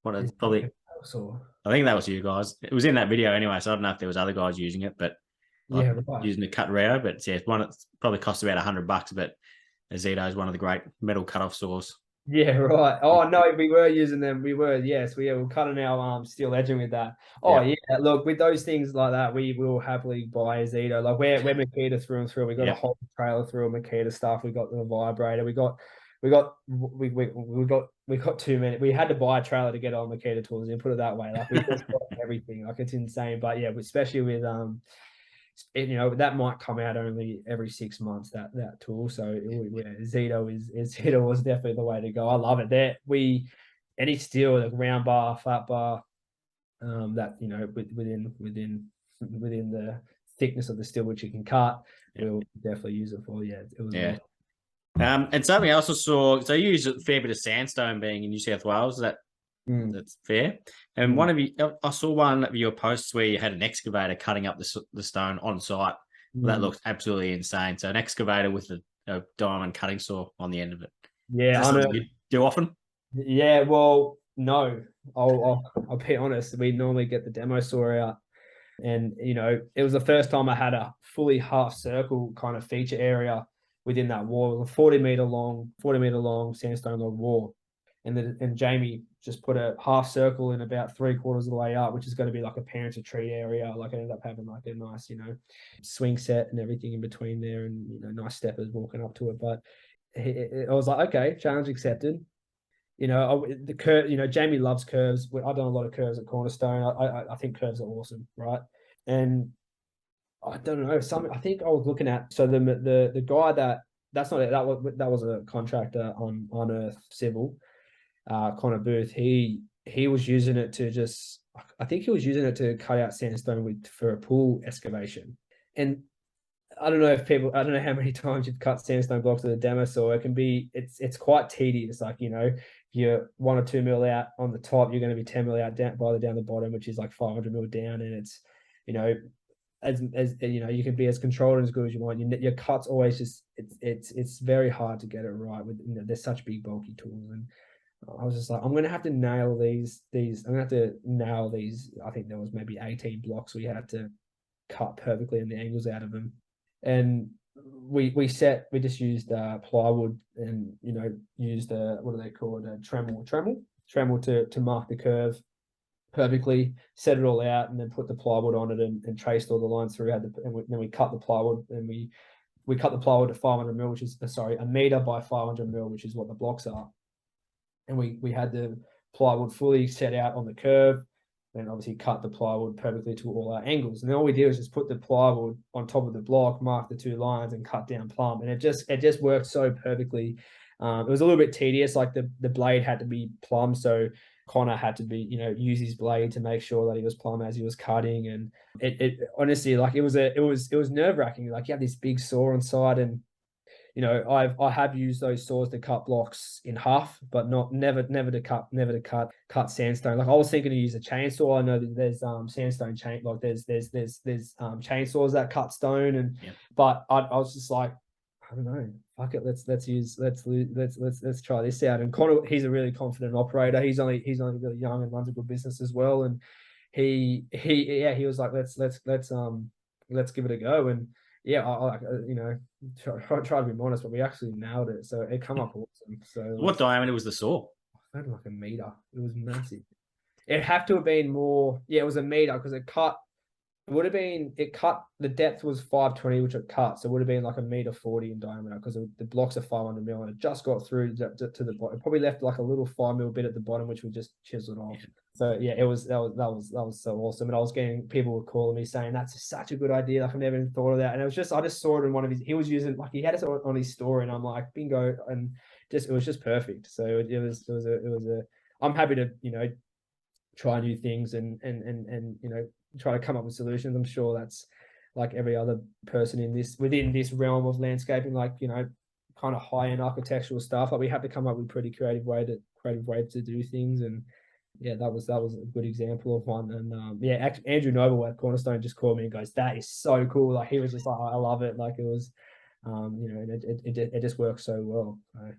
I think that was you guys. It was in that video anyway, so I don't know if there was other guys using it, but right. Using the cut rare, but yeah, one that probably costs about $100, but Xero is one of the great metal cutoff saws. Yeah, right. Oh no, we were using them. We were, yes, we're cutting our steel edging with that. Oh yeah. Look, with those things like that, we will happily buy a Xero. Like we're Makita through and through. We got a whole trailer through of Makita stuff. We got the vibrator. We got too many. We had to buy a trailer to get on Makita tools, and put it that way. Like we just got everything. Like it's insane. But yeah, especially with that might come out only every 6 months, that tool. So Xero was definitely the way to go. I love it. Any steel, like round bar, flat bar, that within the thickness of the steel which you can cut, we'll definitely use it for. Yeah, it was awesome. And something else I saw, so you use a fair bit of sandstone being in New South Wales. That's fair. And I saw one of your posts where you had an excavator cutting up the stone on site. That looked absolutely insane. So an excavator with a diamond cutting saw on the end of it. Yeah, I know. You do often? Yeah, well, no. I'll be honest. We normally get the demo saw out, and it was the first time I had a fully half circle kind of feature area within that wall. It was a 40 meter long sandstone log wall. and Jamie just put a half circle in about 3/4 of the way up, which is going to be like a parents retreat area. Like I ended up having like a nice, swing set and everything in between there, and nice steppers walking up to it. But I was like, okay, challenge accepted. The curve. Jamie loves curves. I've done a lot of curves at Cornerstone. I think curves are awesome, right? And I don't know. I think I was looking at the guy that's not it. That was a contractor on Earth Civil. Connor Booth, he was using it to I think he was using it to cut out sandstone for a pool excavation. And I don't know how many times you've cut sandstone blocks with a demo saw. It's quite tedious. Like, if you're 1 or 2 mil out on the top, you're going to be 10 mil out down the bottom, which is like 500 mil down. And it's, as you can be as controlled and as good as you want. Your cuts always it's very hard to get it right with, they're such big bulky tools. And I was just like, I'm going to have to nail these. I'm going to have to nail these. I think there was maybe 18 blocks we had to cut perfectly and the angles out of them. And we just used plywood and, used what are they called? Tremel to mark the curve perfectly, set it all out, and then put the plywood on it and traced all the lines through. Then we cut the plywood, and we cut the plywood to 500 mil, which is, a meter by 500 mil, which is what the blocks are. And we had the plywood fully set out on the curve, and obviously cut the plywood perfectly to all our angles. And then all we did was just put the plywood on top of the block, mark the 2 lines, and cut down plumb. And it just worked so perfectly. It was a little bit tedious, like the blade had to be plumb, so Connor had to be, use his blade to make sure that he was plumb as he was cutting. And it honestly, like, it was nerve-wracking. Like, you have this big saw on side, and I have used those saws to cut blocks in half, but never to cut sandstone. Like, I was thinking to use a chainsaw. I know that there's sandstone chain, like there's chainsaws that cut stone, but I was just like, I don't know, fuck it, let's try this out. And Connor, he's a really confident operator. He's only really young and runs a good business as well. And he was like, let's give it a go. And I try to be honest, but we actually nailed it. So it come up awesome. So what diameter was the saw? I had like a meter. It was massive. It had to have been more. Yeah, it was a meter because it cut. The depth was 520, which it cut. So it would have been like 1.40 meters in diameter, because the blocks are 500 mil, and it just got through to the bottom. It probably left like a little 5 mil bit at the bottom, which we just chiseled off. So that was so awesome. And I was getting, people were calling me saying, that's such a good idea. Like, I've never even thought of that. And I just saw it in one of his, he was using, like, he had it on his story, and I'm like, bingo. And it was just perfect. So I'm happy to, try new things and try to come up with solutions. I'm sure that's like every other person within this realm of landscaping, like, kind of high-end architectural stuff. Like, we have to come up with pretty creative way to do things. And that was a good example of one. And Andrew Noble at Cornerstone just called me and goes, that is so cool. Like, he was just like, I love it. Like, it was and it just works so well. So.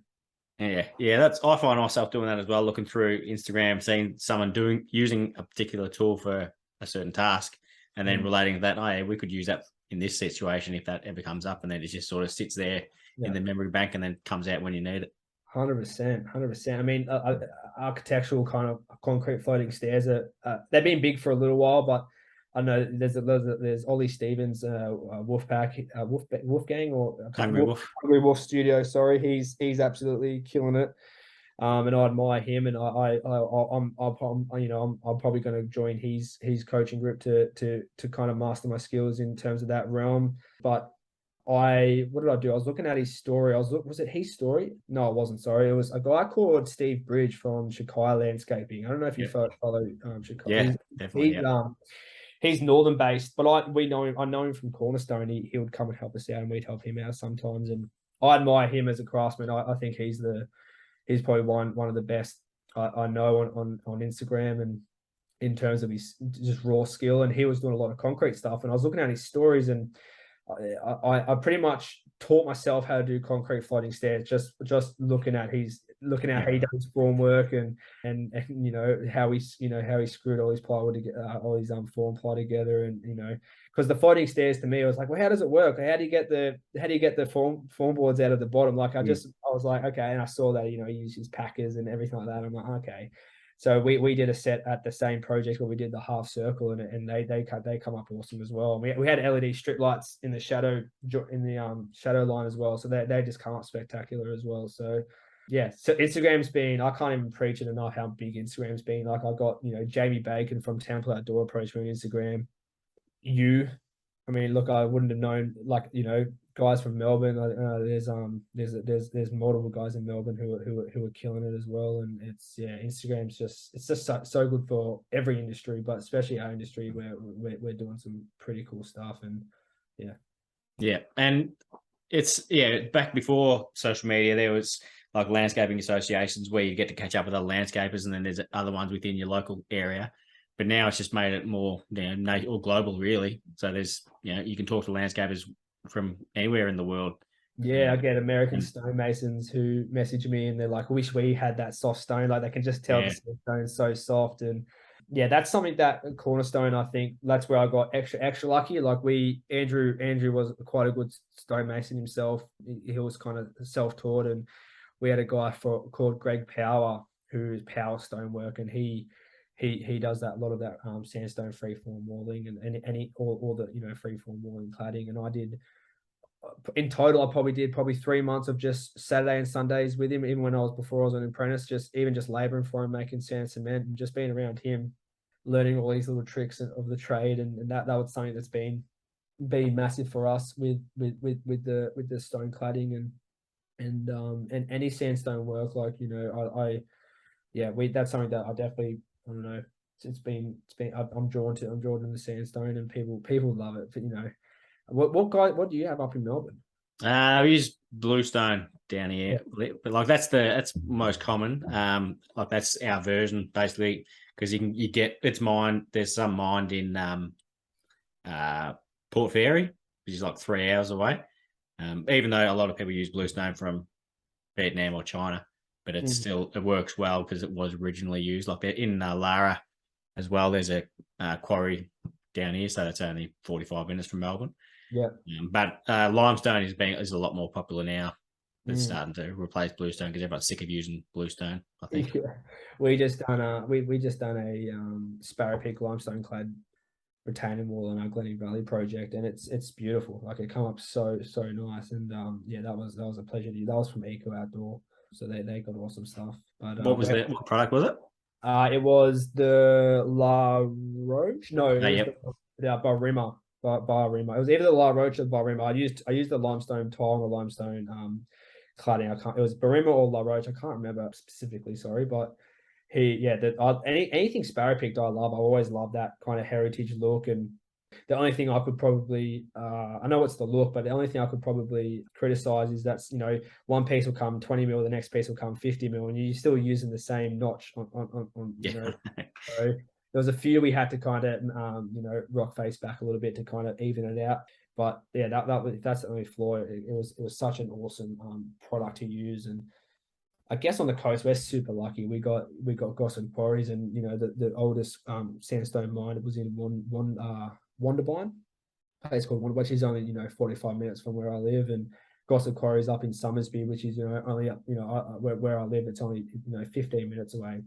I find myself doing that as well, looking through Instagram, seeing someone using a particular tool for a certain task, and then relating that, we could use that in this situation if that ever comes up, and then it just sort of sits there in the memory bank and then comes out when you need it. 100%. I mean, architectural kind of concrete floating stairs they've been big for a little while, but I know there's Ollie Stevens, Wolfgang, or Hungry Wolf Studio. Sorry, he's absolutely killing it. And I admire him, and I'm probably going to join his coaching group to kind of master my skills in terms of that realm. But what did I do? I was looking at his story. Was it his story? No, it wasn't. Sorry, it was a guy called Steve Bridge from EHL Landscaping. I don't know if you follow EHL. Yeah, definitely. He's northern based, but I know him from Cornerstone. He would come and help us out, and we'd help him out sometimes. And I admire him as a craftsman. I think he's probably one of the best I know on Instagram, and in terms of his just raw skill. And he was doing a lot of concrete stuff. And I was looking at his stories, and I pretty much taught myself how to do concrete floating stairs, just looking at how he does form work and how he screwed all his plywood together, all his form ply together. And because the floating stairs, to me, I was like, well, how does it work? How do you get the form boards out of the bottom? Like, I I was like, okay. And I saw that, he uses Packers and everything like that. I'm like, okay. So we did a set at the same project where we did the half circle, and they come up awesome as well. We had LED strip lights in the shadow shadow line as well, so they just come up spectacular as well. So yeah, so Instagram's been, I can't even preach it enough how big Instagram's been. Like I got Jamie Bacon from Temple Outdoor approached me on Instagram. I mean, look, I wouldn't have known, like, guys from Melbourne. There's multiple guys in Melbourne who are killing it as well. And Instagram's just so good for every industry, but especially our industry where we're doing some pretty cool stuff. And yeah, and it's back before social media, there was like landscaping associations where you get to catch up with other landscapers, and then there's other ones within your local area. But now it's just made it more, or global, really. So there's, you can talk to landscapers from anywhere in the world. Yeah, I get American stonemasons who message me and they're like, "Wish we had that soft stone." Like they can just tell the stone's so soft. And yeah, that's something that Cornerstone, I think that's where I got extra lucky. Like Andrew was quite a good stonemason himself. He was kind of self-taught, and we had a guy called Greg Power, who's Power Stonework, and he does a lot of that sandstone freeform walling and all the freeform walling cladding. And I did, in total, I probably did 3 months of just Saturday and Sundays with him, even before I was an apprentice, just laboring for him, making sand cement, and just being around him, learning all these little tricks of the trade. And that was something that's been massive for us with the stone cladding and any sandstone work. Like that's something that I definitely, I don't know, I'm drawn to the sandstone, and people love it. But what do you have up in Melbourne? We use bluestone down here, but like that's most common. Like that's our version basically, because you get it's mined. There's some mined in Port Fairy, which is like 3 hours away. Even though a lot of people use bluestone from Vietnam or China, but it works well because it was originally used. Like in Lara as well, there's a quarry down here, so that's only 45 minutes from Melbourne. Yeah. But limestone is a lot more popular now. It's starting to replace bluestone because everyone's sick of using bluestone, I think. Yeah. We just done a Sparrow Peak limestone clad retaining wall on our Glennie Valley project, and it's beautiful. Like it come up so nice. And that was a pleasure to you. That was from Eco Outdoor, so they got awesome stuff. But what product was it? It was the La Roche. No, it was the Barima. Barima. It was either the La Roche or Barima. I used the limestone tile and the limestone cladding. It was Barima or La Roche. I can't remember specifically. Sorry, but anything Sparrow Peak I love. I always love that kind of heritage look. And the only thing I could probably, I know it's the look, but the only thing I could probably criticize is that's, one piece will come 20 mil, the next piece will come 50 mil, and you're still using the same notch on So there was a few we had to kind of, rock face back a little bit to kind of even it out. But yeah, that's the only flaw. It was such an awesome product to use. And I guess on the coast, we're super lucky. We got Gossip Quarries, and the oldest sandstone mine. It was in Wonderbine, place called Wonderbine, which is only 45 minutes from where I live, and Gossip Quarries up in Summersby, which is only up where I live. It's only 15 minutes away.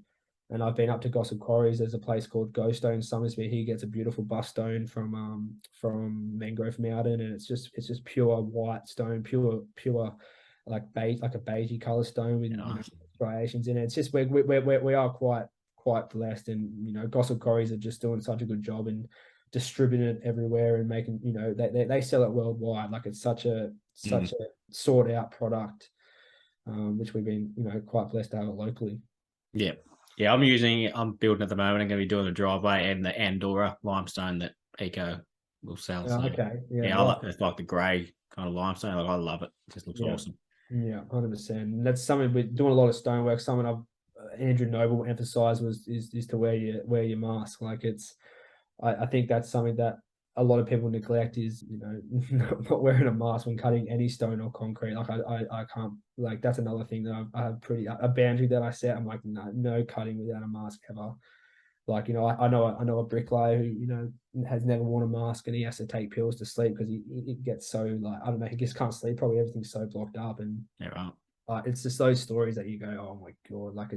And I've been up to Gossip Quarries. There's a place called Stone Summersby. He gets a beautiful bus stone from Mangrove Mountain, and it's just pure white stone, pure like beige, like a beigey color stone with striations in it. It's just we are quite blessed, and Gossip Quarries are just doing such a good job in distributing it everywhere and making they sell it worldwide. Like it's such a sought out product, which we've been quite blessed to have it locally. Yeah, I'm building at the moment. I'm going to be doing the driveway and the Andorra limestone that Eco will sell. So, okay. It's like the grey kind of limestone. Like I love it. It just looks awesome. Yeah, 100%. That's something we're doing a lot of stonework. Something Andrew Noble emphasised is to wear your mask. Like I think that's something that a lot of people neglect is not wearing a mask when cutting any stone or concrete. Like I can't, like that's another thing that I have a boundary that I set. I'm like no cutting without a mask ever. Like I know a bricklayer who has never worn a mask, and he has to take pills to sleep because he gets so, like, I don't know, he just can't sleep. Probably everything's so blocked up. And it's just those stories that you go, oh my God, like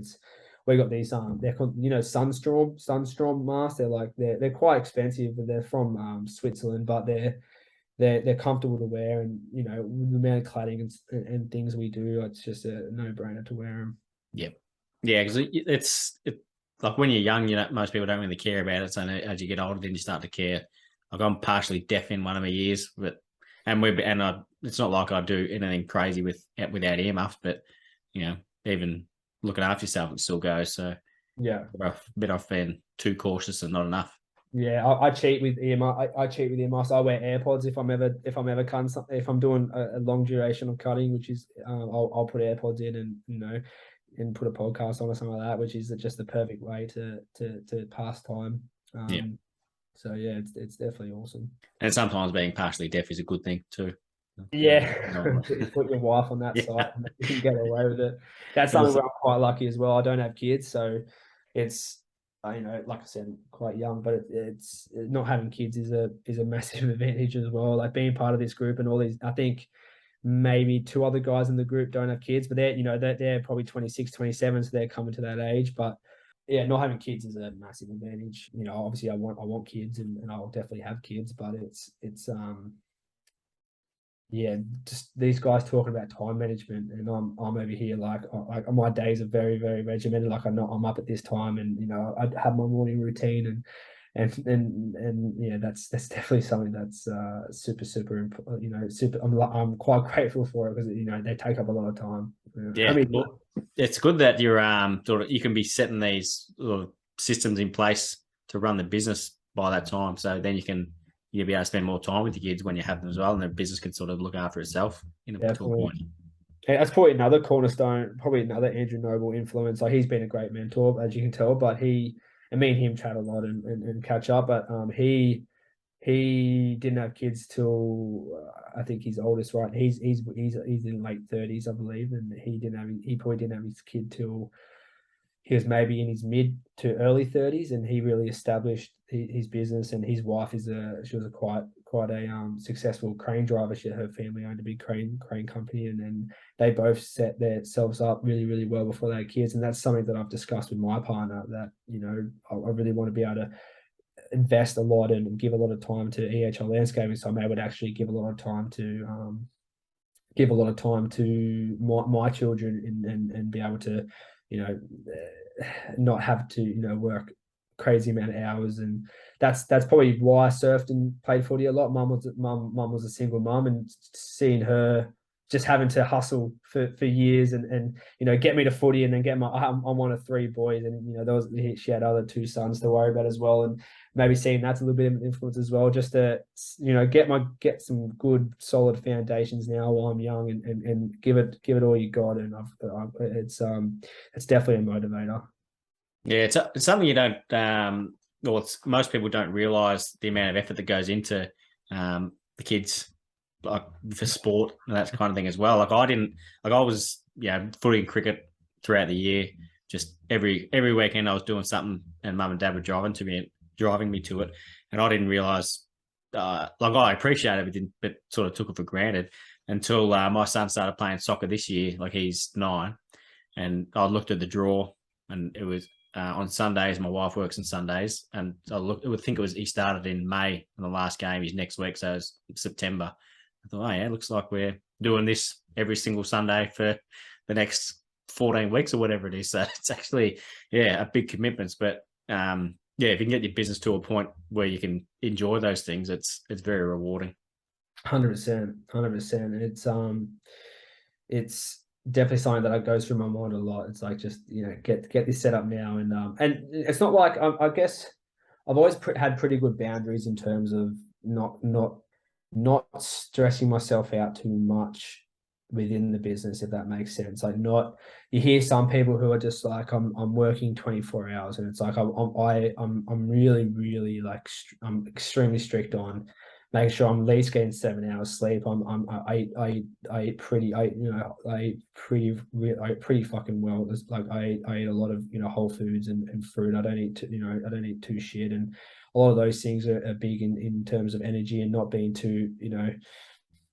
we got these they're called, sunstorm masks. They're quite expensive, but they're from Switzerland, but they're comfortable to wear, and the amount of cladding and things we do, it's just a no-brainer to wear them. Yeah, because it's like when you're young, most people don't really care about it. So as you get older, then you start to care. Like I'm partially deaf in one of my ears, but it's not like I do anything crazy without earmuffs, but even looking after yourself, it still goes. So yeah, bit off being too cautious and not enough. Yeah, I cheat with earmuffs. I cheat with earmuffs. I wear AirPods if I'm ever if I'm doing a long duration of cutting, which is I'll put AirPods in and put a podcast on or something like that, which is just the perfect way to pass time. So yeah, it's definitely awesome. And sometimes being partially deaf is a good thing too. Yeah, put your wife on that side and you can get away with it. That's something where I'm quite lucky as well. I don't have kids, so it's like I said, quite young, but it's not having kids is a massive advantage as well. Like being part of this group and all these, I think maybe 2 other guys in the group don't have kids, but they're probably 26, 27, so they're coming to that age. But yeah, not having kids is a massive advantage. Obviously I want kids and I'll definitely have kids, but it's yeah, just these guys talking about time management, and I'm over here like my days are very, very regimented. Like I'm up at this time, and I have my morning routine, and yeah, that's definitely something that's super super super. I'm quite grateful for it because they take up a lot of time. Yeah, well, it's good that you're you can be setting these systems in place to run the business by that time, so then you'll be able to spend more time with your kids when you have them as well, and the business can sort of look after itself to a point. And that's probably another cornerstone, probably another Andrew Noble influence. Like he's been a great mentor, as you can tell, but me and him chat a lot and catch up. But he didn't have kids till I think his oldest, right? He's in late 30s, I believe, and he probably didn't have his kid till he was maybe in his mid to early 30s, and he really established his business. And his wife she was a quite a successful crane driver. Her family owned a big crane company, and then they both set themselves up really, really well before they had kids. And that's something that I've discussed with my partner, that I really want to be able to invest a lot and give a lot of time to EHL Landscaping, so I'm able to actually give a lot of time to my children and be able to not have to work crazy amount of hours. And that's probably why I surfed and played footy a lot. Mum was a single mum, and seeing her just having to hustle for years and get me to footy, and then get I'm one of 3 boys, and she had other 2 sons to worry about as well, and maybe seeing that's a little bit of an influence as well, just to get some good solid foundations now while I'm young, and give it all you got. And it's definitely a motivator. Yeah, it's something you don't most people don't realize the amount of effort that goes into the kids, like for sport and that kind of thing as well. Like I was footy and cricket throughout the year. Just every weekend I was doing something, and mum and dad were driving me to it, and I didn't realize I appreciate everything, but sort of took it for granted until my son started playing soccer this year. Like he's 9, and I looked at the draw, and it was on Sundays. My wife works on Sundays, and I think he started in May, and the last game is next week, so it's September. I thought, oh yeah, it looks like we're doing this every single Sunday for the next 14 weeks or whatever it is. So it's actually a big commitments, but if you can get your business to a point where you can enjoy those things, it's very rewarding. 100%. It's definitely something that goes through my mind a lot. It's like, just get this set up now, and it's not like I guess I've always had pretty good boundaries in terms of not stressing myself out too much within the business, if that makes sense. Like, you hear some people who are just like, I'm working 24 hours, and it's like I'm really, really like I'm extremely strict on making sure I'm at least getting 7 hours sleep. I eat pretty fucking well. It's like I eat a lot of whole foods and fruit. I don't eat too shit, and a lot of those things are big in terms of energy, and not being too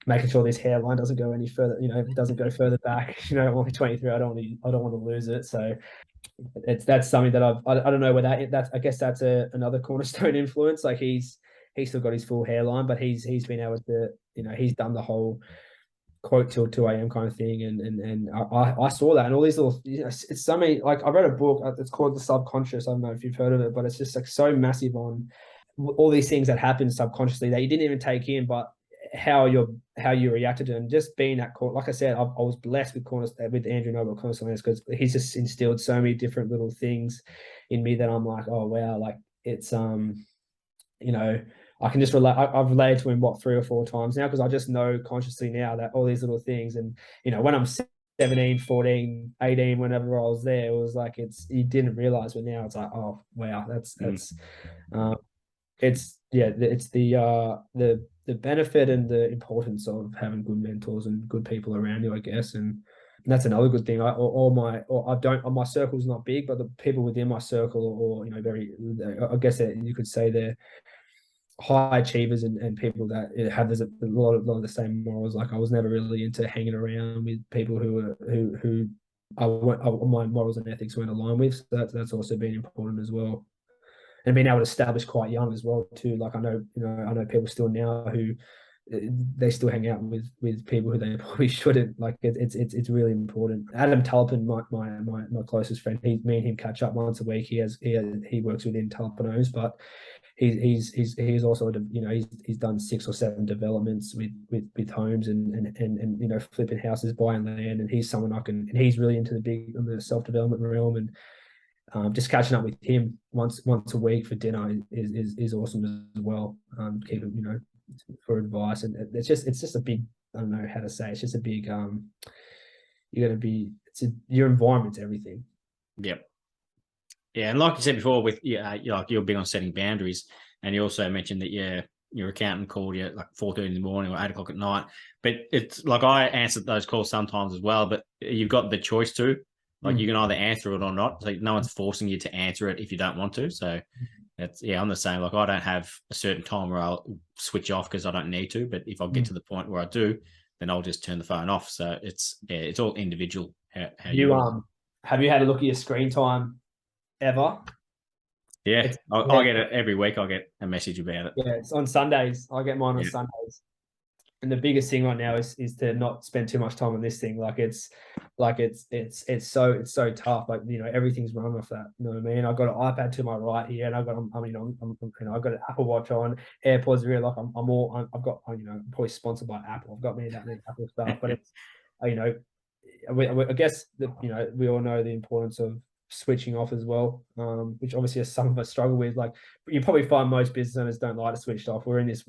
making sure this hairline doesn't go any further, doesn't go further back. I'm only 23. I don't want to lose it. So that's something that I don't know where that's I guess that's another Cornerstone influence. Like he's still got his full hairline, but he's been able to, he's done the whole quote till 2 a.m. kind of thing, and I saw that, and all these little, it's so many. Like I read a book, it's called The Subconscious. I don't know if you've heard of it, but it's just like so massive on all these things that happen subconsciously that you didn't even take in, but how you reacted to it. And just being that like I said, I was blessed with Andrew Noble at Cornerstone because he's just instilled so many different little things in me that I'm like, oh wow, like it's I can just relate. I've related to him 3 or 4 times now because I just know consciously now that all these little things, and when I'm 17, 14, 18, whenever I was there, it was like you didn't realize, but now it's like, oh wow, it's the benefit and the importance of having good mentors and good people around you, I guess, and that's another good thing. My circle's not big, but the people within my circle, or very, I guess you could say they're high achievers and people that have a lot of the same morals. Like I was never really into hanging around with people who my morals and ethics weren't aligned with. So that's also been important as well, and being able to establish quite young as well too. Like I know people still now who they still hang out with people who they probably shouldn't. Like it's really important. Adam Tulpin, my closest friend, me and him catch up once a week. He works within Tulpino's, but he's also he's done 6 or 7 developments with homes and flipping houses, buying land, and he's someone and he's really into the self-development realm, and just catching up with him once a week for dinner is awesome as well. Keep him for advice, and it's just a big, I don't know how to say, it's just a big your environment's everything. Yep. Yeah, and like you said before, with you're big on setting boundaries, and you also mentioned that your accountant called you at like 4:30 in the morning or 8 o'clock at night. But it's like I answered those calls sometimes as well, but you've got the choice to, like you can either answer it or not. So no one's forcing you to answer it if you don't want to. So I'm the same. Like I don't have a certain time where I'll switch off because I don't need to, but if I get to the point where I do, then I'll just turn the phone off. So it's all individual. How you have you had a look at your screen time ever? Yeah, I get it every week. I get a message about it. Yeah, it's on Sundays. I get mine on Sundays. And the biggest thing right now is to not spend too much time on this thing. It's so tough. Like everything's run off that. You know what I mean? I've got an iPad to my right here, and I've got I've got an Apple Watch on, AirPods here. Like I've got I'm probably sponsored by Apple. I've got that many Apple stuff, but it's I guess that we all know the importance of switching off as well, which obviously some of us struggle with. Like you probably find most business owners don't like to switch off. We're in this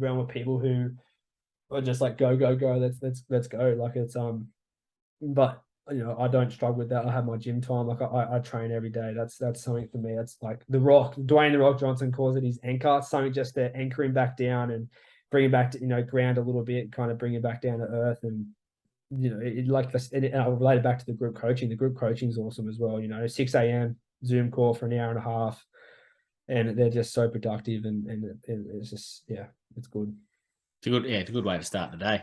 realm of people who are just like go, let's go. Like it's but I don't struggle with that. I have my gym time. Like I train every day. That's something for me. That's like Dwayne the Rock Johnson calls it his anchor. Something just to anchor him back down and bring him back to ground a little bit, kind of bring him back down to earth. And I'll relate it back to the group coaching. The group coaching is awesome as well. 6 a.m. Zoom call for an hour and a half, and they're just so productive, and it's just it's good. It's a good way to start the day.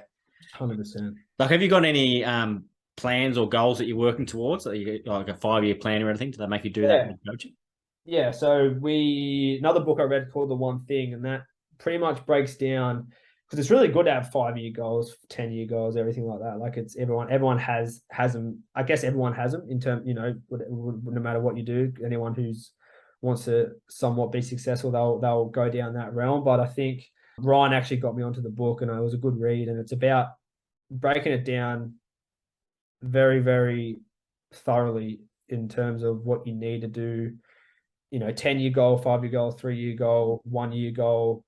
100%. Like, have you got any plans or goals that you're working towards? Like a 5-year plan or anything? Do they make you do that with coaching? Yeah. So another book I read called The One Thing, and that pretty much breaks down, because it's really good to have 5-year goals, 10-year goals, everything like that. Like it's everyone has them. I guess everyone has them in terms, no matter what you do. Anyone who's wants to somewhat be successful, they'll go down that realm. But I think Ryan actually got me onto the book, and it was a good read, and it's about breaking it down very, very thoroughly in terms of what you need to do. 10-year goal, 5-year goal, 3-year goal, 1-year goal,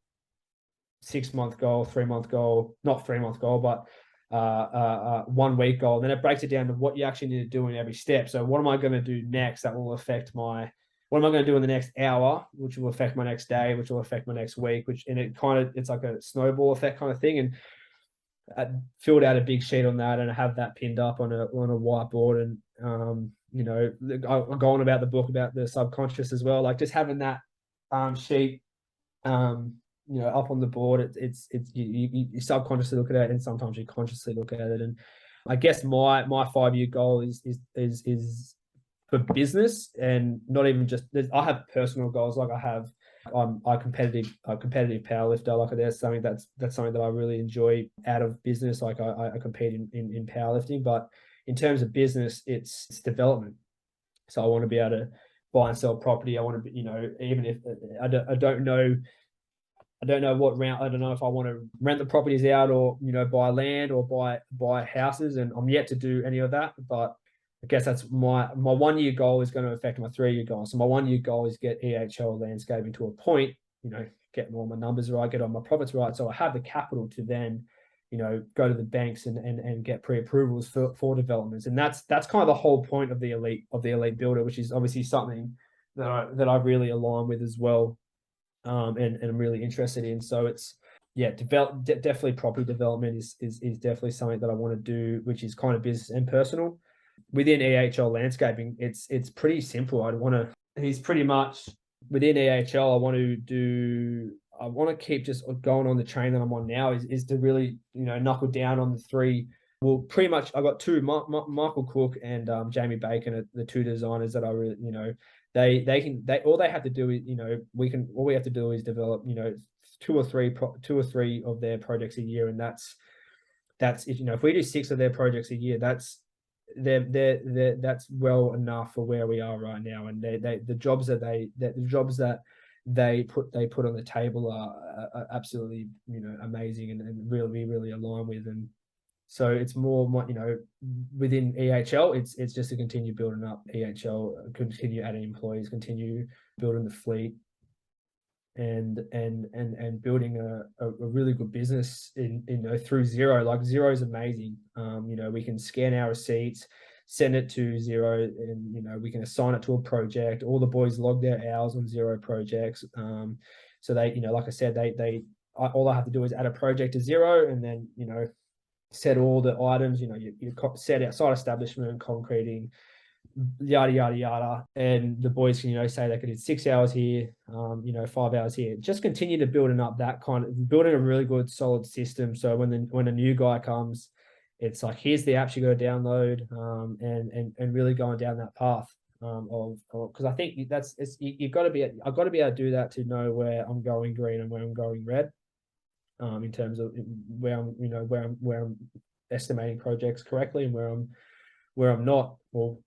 6-month goal, 3-month goal, not 3-month goal, but 1-week goal. And then it breaks it down to what you actually need to do in every step. So what am I going to do next that will affect what am I going to do in the next hour, which will affect my next day, which will affect my next week, it's like a snowball effect kind of thing. And I filled out a big sheet on that, and I have that pinned up on a whiteboard. And I go on about the book about the subconscious as well. Like just having that sheet up on the board, it's you subconsciously look at it, and sometimes you consciously look at it. And I guess my 5-year goal is for business, and not even just, I have personal goals. Like I'm a competitive powerlifter. Like that's something that's something that I really enjoy out of business. Like I compete in powerlifting, but in terms of business, it's development. So I want to be able to buy and sell property. I want to be, even if I don't know what round, I don't know if I want to rent the properties out, or buy land, or buy houses, and I'm yet to do any of that. But I guess that's my 1-year goal is going to affect my 3-year goal. So my 1-year goal is get EHL Landscaping to a point, get all my numbers right, get all my profits right, so I have the capital to then go to the banks and get pre-approvals for developments. And that's kind of the whole point of the elite builder, which is obviously something that I really align with as well. And I'm really interested in. So it's definitely property development is definitely something that I want to do, which is kind of business and personal. Within EHL Landscaping, it's pretty simple. He's pretty much within EHL. I want to keep just going on the train that I'm on now, is to really knuckle down on the 3. Well, pretty much I've got 2, Michael Cook and Jamie Bacon are the 2 designers that I really, all they have to do is, all we have to do is develop, 2 or 3 of their projects a year. And that's, if we do 6 of their projects a year, that's well enough for where we are right now. And the jobs that they put on the table are absolutely, amazing, and really align with. And so it's more, within EHL, it's just to continue building up EHL, continue adding employees, continue building the fleet, and building a really good business through Xero. Like Xero is amazing. We can scan our receipts, send it to Xero, and we can assign it to a project. All the boys log their hours on Xero projects. So they, like I said, all I have to do is add a project to Xero, and then set all the items. You set out site establishment, concreting, yada yada yada, and the boys can say they could do 6 hours here, 5 hours here. Just continue to building up that kind of, building a really good solid system. So when a new guy comes, it's like, here's the apps you got to download, and really going down that path because I think I've got to be able to do that to know where I'm going green and where I'm going red, in terms of where I'm estimating projects correctly, and where I'm not, or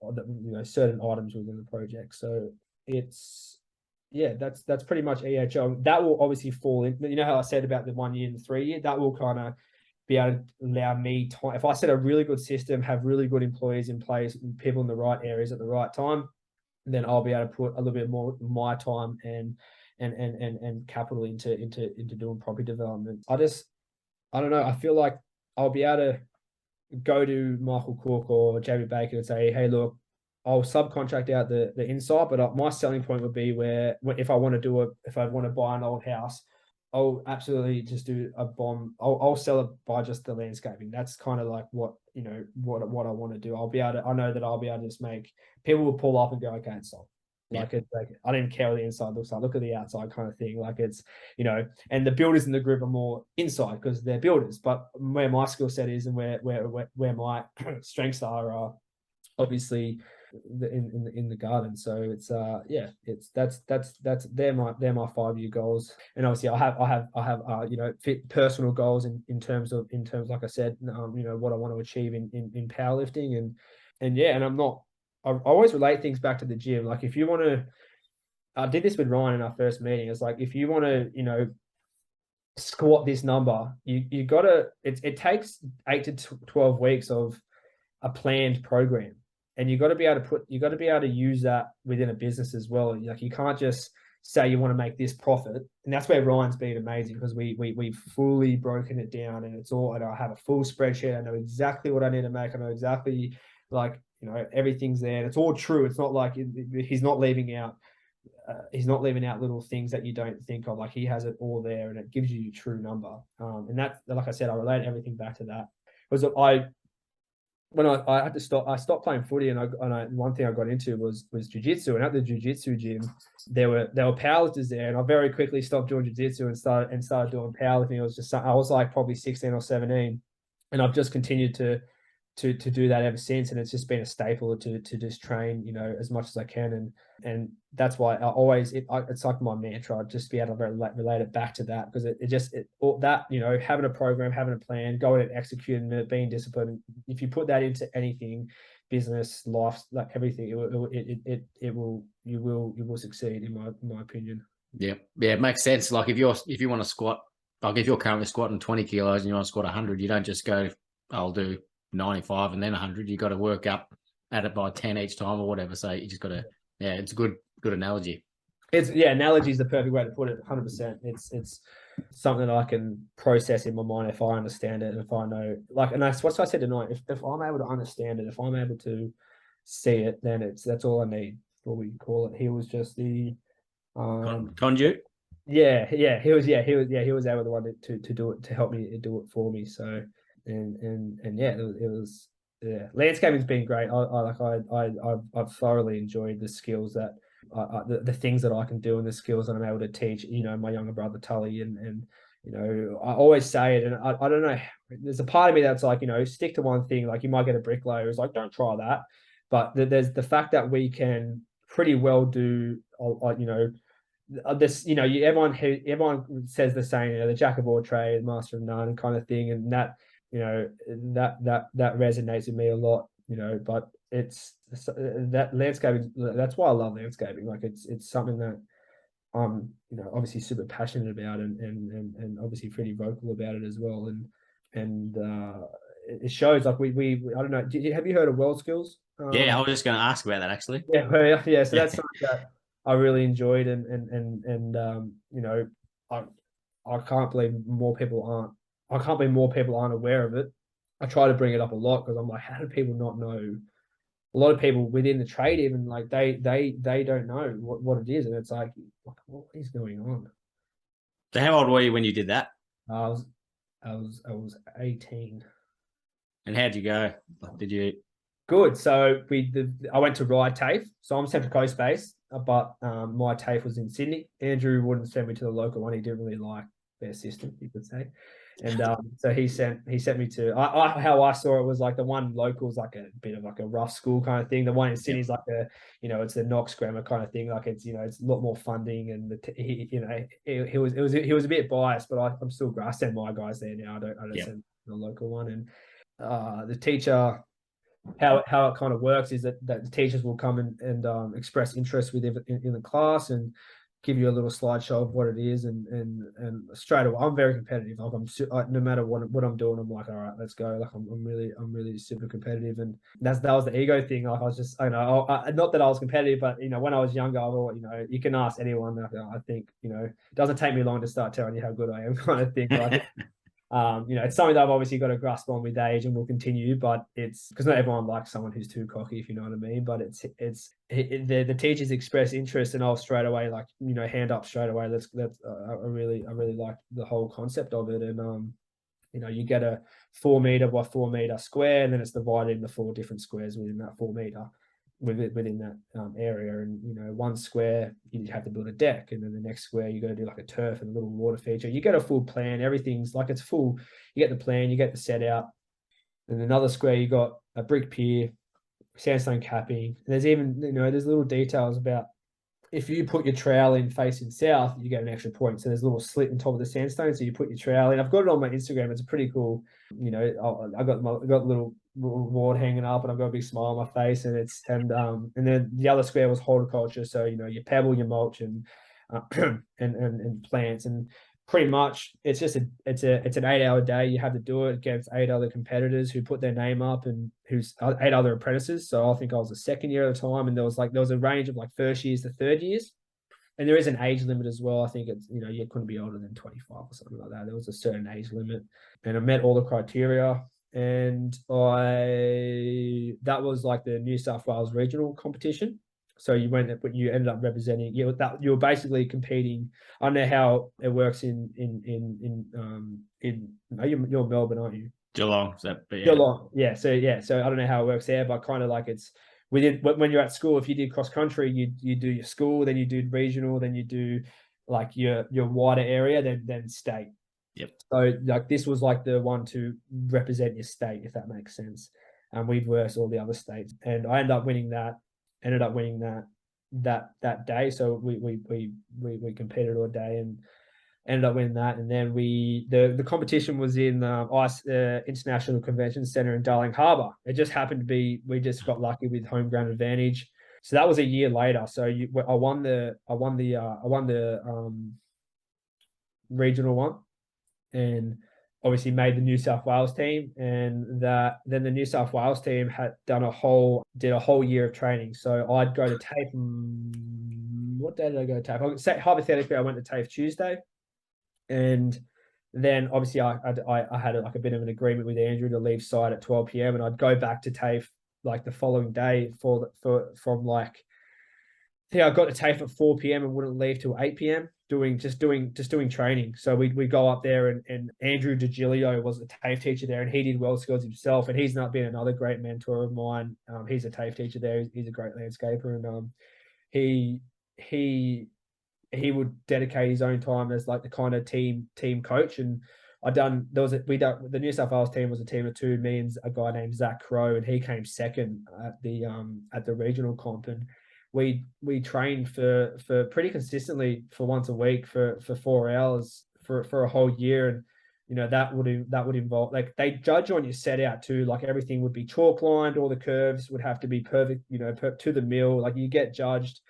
certain items within the project. So it's that's pretty much EHL. That will obviously fall in. How I said about the 1 year and the 3 year, that will kind of be able to allow me time. If I set a really good system, have really good employees in place, and people in the right areas at the right time, then I'll be able to put a little bit more of my time and capital into doing property development. I don't know. I feel like I'll be able to go to Michael Cook or Jamie Bacon and say, hey, look, I'll subcontract out the inside, but my selling point would be if I want to buy an old house, I'll absolutely just do a bomb. I'll sell it by just the landscaping. That's kind of like what I want to do. I know that I'll be able to just make people will pull up and go, okay, it's sold. Like it's like, I don't care what the inside looks like. Look at the outside kind of thing. Like it's, and the builders in the group are more inside because they're builders. But where my skill set is and where my strengths are obviously in the garden. So it's they're my 5 year goals. And obviously I have fit personal goals in terms like I said, what I want to achieve in powerlifting and I'm not. I always relate things back to the gym. Like if you want to, I did this with Ryan in our first meeting. It's like, if you want to, squat this number, you got to, it takes 8 to 12 weeks of a planned program. And you got to be able to use that within a business as well. Like you can't just say you want to make this profit. And that's where Ryan's been amazing, because we've fully broken it down, and and I have a full spreadsheet. I know exactly what I need to make. I know exactly everything's there, and it's all true. It's not like he's not leaving out little things that you don't think of. Like he has it all there, and it gives you a true number. And that, like I said, I relate everything back to that, because when I had to stop, I stopped playing footy, and one thing I got into was jiu-jitsu. And at the jiu-jitsu gym, there were powerlifters there, and I very quickly stopped doing jiu-jitsu and started doing powerlifting. It was just, I was like probably 16 or 17, and I've just continued to do that ever since. And it's just been a staple to just train, you know, as much as I can. And that's why I always, it's like my mantra. I'd just be able to relate it back to that, because all that, you know, having a program, having a plan, going and executing it, being disciplined. If you put that into anything, business, life, like everything, you will succeed, in my opinion. Yeah, it makes sense. Like if you want to squat, like if you're currently squatting 20 kilos and you want to squat 100, you don't just go, I'll do 95 and then 100. You got to work up at it by 10 each time or whatever. So you just got to, it's a good analogy. Analogy is the perfect way to put it. 100%. It's something that I can process in my mind if I understand it, and if I know, like, and that's what I said tonight. If I'm able to understand it, if I'm able to see it, then that's all I need. What we call it. He was just the conduit. He was able to do it, to help me do it for me. So it was landscaping's been great. I've thoroughly enjoyed the skills that the things that I can do, and the skills that I'm able to teach, you know, my younger brother Tully. And you know, I always say it, and I don't know, there's a part of me that's like, you know, stick to one thing. Like, you might get a bricklayer who's like, don't try that, but there's the fact that we can pretty well do, you know, this, you know, everyone says the same, you know, the jack of all trades, master of none kind of thing. And that, you know, that resonates with me a lot, you know. But it's that landscaping, that's why I love landscaping. Like, it's something that I'm, you know, obviously super passionate about, and obviously pretty vocal about it as well. And it shows. Like, we I don't know, have you heard of World Skills? I was just going to ask about that, actually. So that's something that I really enjoyed. And you know, I can't believe more people aren't aware of it. I try to bring it up a lot, because I'm like, how do people not know? A lot of people within the trade, even, like, they don't know what it is. And it's like, what is going on? So how old were you when you did that? I was 18. And how'd you go? Did you? Good. So I went to Ride TAFE. So I'm Central Coast based, but my TAFE was in Sydney. Andrew wouldn't send me to the local one. He didn't really like their system, you could say. And so he sent me to, how I saw it was like, the one local is like a bit of like a rough school kind of thing. The one in Sydney's like you know, it's the Knox grammar kind of thing. Like, it's, you know, it's a lot more funding, and you know, he was a bit biased, but I'm still, I send my guys there now. I don't send the local one. And the teacher, how it kind of works is that the teachers will come and express interest in the class, and give you a little slideshow of what it is. And straight away, I'm very competitive. Like, no matter what I'm doing, I'm like, all right, let's go. Like, I'm really super competitive. And that was the ego thing. Like, I was just, you know, not that I was competitive, but, you know, when I was younger, I thought, you know, you can ask anyone. I think, you know, it doesn't take me long to start telling you how good I am, kind of thing. But I think, you know, it's something that I've obviously got to grasp on with age, and will continue. But it's because not everyone likes someone who's too cocky, if you know what I mean. But the teachers express interest, and I'll straight away, like, you know, hand up straight away. I really like the whole concept of it. And you know, you get a 4 meter by 4 meter square, and then it's divided into 4 different squares within that 4 meter. Within that area. And, you know, one square you have to build a deck, and then the next square you got to do like a turf and a little water feature. You get a full plan, everything's like, it's full. You get the plan, you get the set out. And another square you got a brick pier, sandstone capping. And there's even, you know, there's little details about, if you put your trowel in facing south, you get an extra point. So there's a little slit in top of the sandstone, so you put your trowel in. I've got it on my Instagram. It's a pretty cool, you know, I got a little board hanging up, and I've got a big smile on my face. And then the other square was horticulture. So, you know, your pebble, your mulch, and plants. And pretty much it's just it's an 8-hour day. You have to do it against 8 other competitors who put their name up, and who's 8 other apprentices. So I think I was the second year at the time, and there was a range of like first years to third years. And there is an age limit as well. I think it's, you know, you couldn't be older than 25 or something like that. There was a certain age limit, and I met all the criteria. And that was like the New South Wales regional competition. So you ended up representing, you were basically competing. I don't know how it works in you're Melbourne, aren't you? Geelong. But yeah. Geelong. Yeah. So I don't know how it works there, but kind of like it's we did when you're at school. If you did cross country, you do your school, then you do regional, then you do like your wider area, then state. Yep. So like this was like the one to represent your state, if that makes sense. And we'd verse all the other states, and I ended up winning that. That day. So we competed all day and ended up winning that. And then the competition was in ICE International Convention Center in Darling Harbour. It just happened to be we just got lucky with home ground advantage. So that was a year later. So I won the regional one, and obviously made the New South Wales team. And then the New South Wales team had did a whole year of training. So I'd go to TAFE. What day did I go to TAFE? I say hypothetically I went to TAFE Tuesday, and then obviously I had like a bit of an agreement with Andrew to leave site at 12 p.m. and I'd go back to TAFE like the following day from like I got to TAFE at 4 p.m. and wouldn't leave till 8 p.m. doing training. So we go up there, and Andrew DeGilio was a TAFE teacher there, and he did well skills himself, and he's not been another great mentor of mine. He's a TAFE teacher there. He's a great landscaper, and he would dedicate his own time as like the kind of team coach. And the New South Wales team was a team of two, me and a guy named Zach Crow, and he came second at the regional comp. And we trained for pretty consistently for once a week for 4 hours for a whole year. And that would involve, like, they judge on your set out too, like everything would be chalk lined, all the curves would have to be perfect, to the mill. Like you get judged.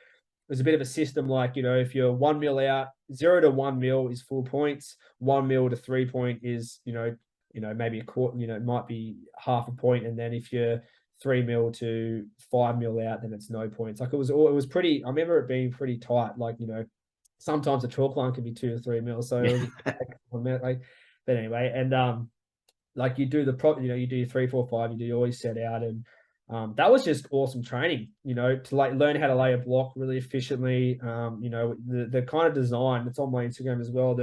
There's a bit of a system, like, if you're 1 mil out, 0 to 1 mil is full points, 1 mil to 3 point is maybe a quarter, it might be half a point, and then if you're 3 mil to 5 mil out, then it's no points. Like it was pretty. I remember it being pretty tight. Like sometimes a chalk line could be 2 to 3 mil. So it was like, but anyway, and like you do you do your 3, 4, 5, you do your always set out, and that was just awesome training. To like learn how to lay a block really efficiently. The kind of design, it's on my Instagram as well.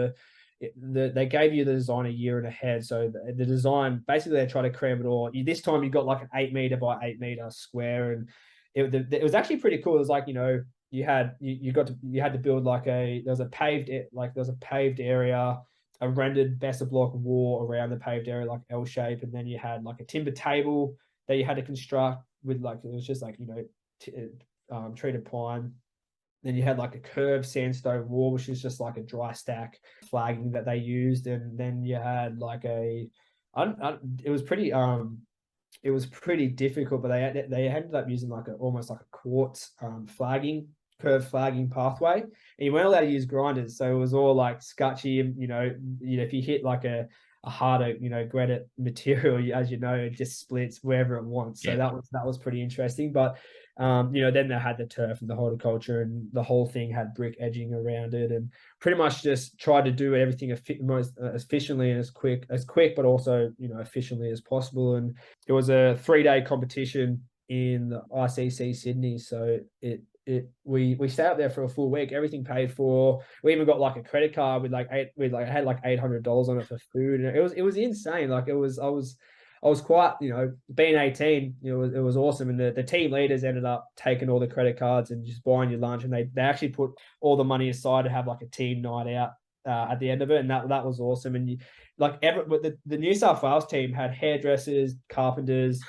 They gave you the design a year and ahead. So the design, basically they try to cram it all. This time you got like an 8 meter by 8 meter square, and it was actually pretty cool. It was like, you had to build like there was a paved area, a rendered Besser block wall around the paved area, like L shape, and then you had like a timber table that you had to construct with, like, it was just like treated pine. Then you had like a curved sandstone wall, which is just like a dry stack flagging that they used. And then you had like it was pretty difficult, but they ended up using like almost like a quartz curved flagging pathway, and you weren't allowed to use grinders. So it was all like scutchy, and if you hit like a harder, granite material, as it just splits wherever it wants. So that was pretty interesting. But then they had the turf and the horticulture, and the whole thing had brick edging around it, and pretty much just tried to do everything as efficiently and as quick, but also efficiently as possible. And it was a 3-day competition in the ICC Sydney. So we stayed up there for a full week, everything paid for. We even got like a credit card with like had like $800 on it for food, and it was insane. Like I was quite, being 18, it was awesome. And the team leaders ended up taking all the credit cards and just buying your lunch, and they actually put all the money aside to have like a team night out at the end of it, and that was awesome. And the New South Wales team had hairdressers, carpenters,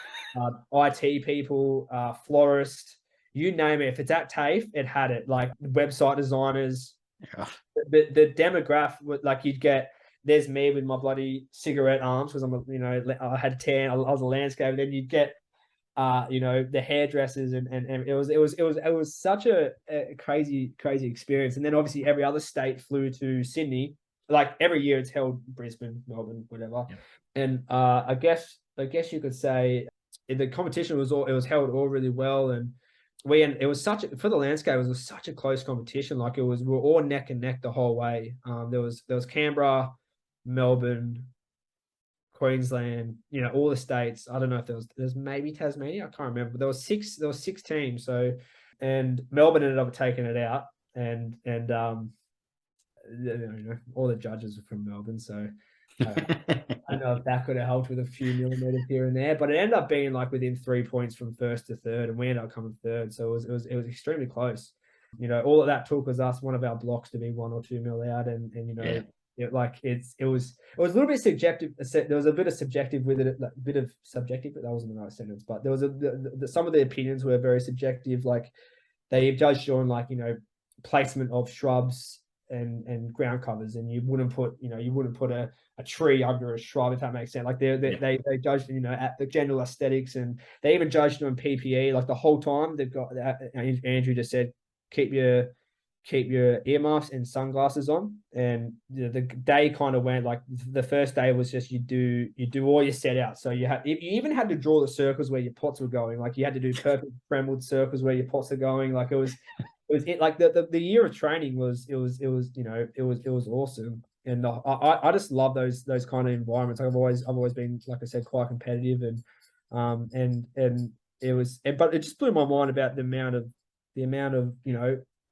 IT people, florists, you name it. If it's at TAFE, it had it. Like website designers. Yeah. The demographic, like you'd get. There's me with my bloody cigarette arms because I had tan. I was a landscaper. Then you'd get, the hairdressers, and it was such a crazy experience. And then obviously every other state flew to Sydney. Like every year it's held Brisbane, Melbourne, whatever. Yep. And I guess you could say the competition was held all really well, and it was for the landscape, it was such a close competition. Like we were all neck and neck the whole way. There was Canberra, Melbourne, Queensland, all the states. I don't know if there's maybe Tasmania, I can't remember, but there was six teams. So, and Melbourne ended up taking it out, and all the judges are from Melbourne. So I don't know if that could have helped with a few millimeters here and there, but it ended up being like within 3 points from first to third, and we ended up coming third. So it was extremely close. All of that took was us one of our blocks to be 1 or 2 mil out, and Yeah. it was a little bit subjective. There was a bit of subjective with it, a bit of subjective, but that wasn't the right sentence. But there was some of the opinions were very subjective. Like they judged on placement of shrubs and ground covers, and you wouldn't put a tree under a shrub, if that makes sense. Like they judged at the general aesthetics, and they even judged on PPE. Like the whole time they've got Andrew just said keep your earmuffs and sunglasses on. And the day kind of went like the first day was just you do all your set out. So you even had to draw the circles where your pots were going. Like you had to do perfect Fremwood circles where your pots are going. Like it was like the year of training was awesome. And I just love those kind of environments. I've always been, like I said, quite competitive, and but it just blew my mind about the amount of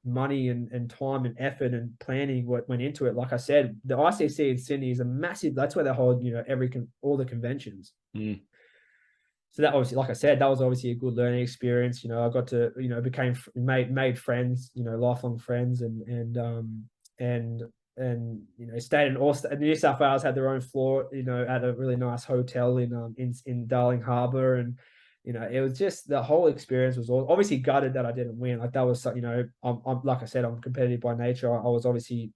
money and time and effort and planning what went into it. Like I said, the ICC in Sydney is a massive. That's where they hold all the conventions. So that obviously, like I said, that was obviously a good learning experience. I got to made friends, lifelong friends, and stayed in all. New South Wales had their own floor, at a really nice hotel in Darling Harbour, and it was just the whole experience was obviously gutted that I didn't win. Like that was, I'm like I said, I'm competitive by nature. I was obviously,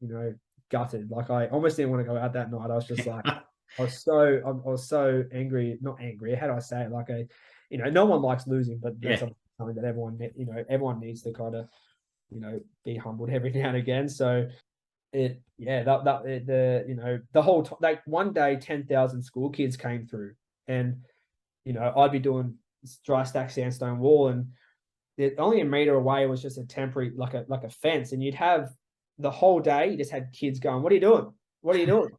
gutted. Like I almost didn't want to go out that night. I was just like, I was so angry, not angry. How do I say it? Like no one likes losing, but that's something that everyone needs to kind of, be humbled every now and again. So the whole like one day 10,000 school kids came through, and I'd be doing dry stack sandstone wall, and only a meter away was just a temporary like a fence, and you'd have the whole day you just had kids going, "What are you doing? What are you doing?"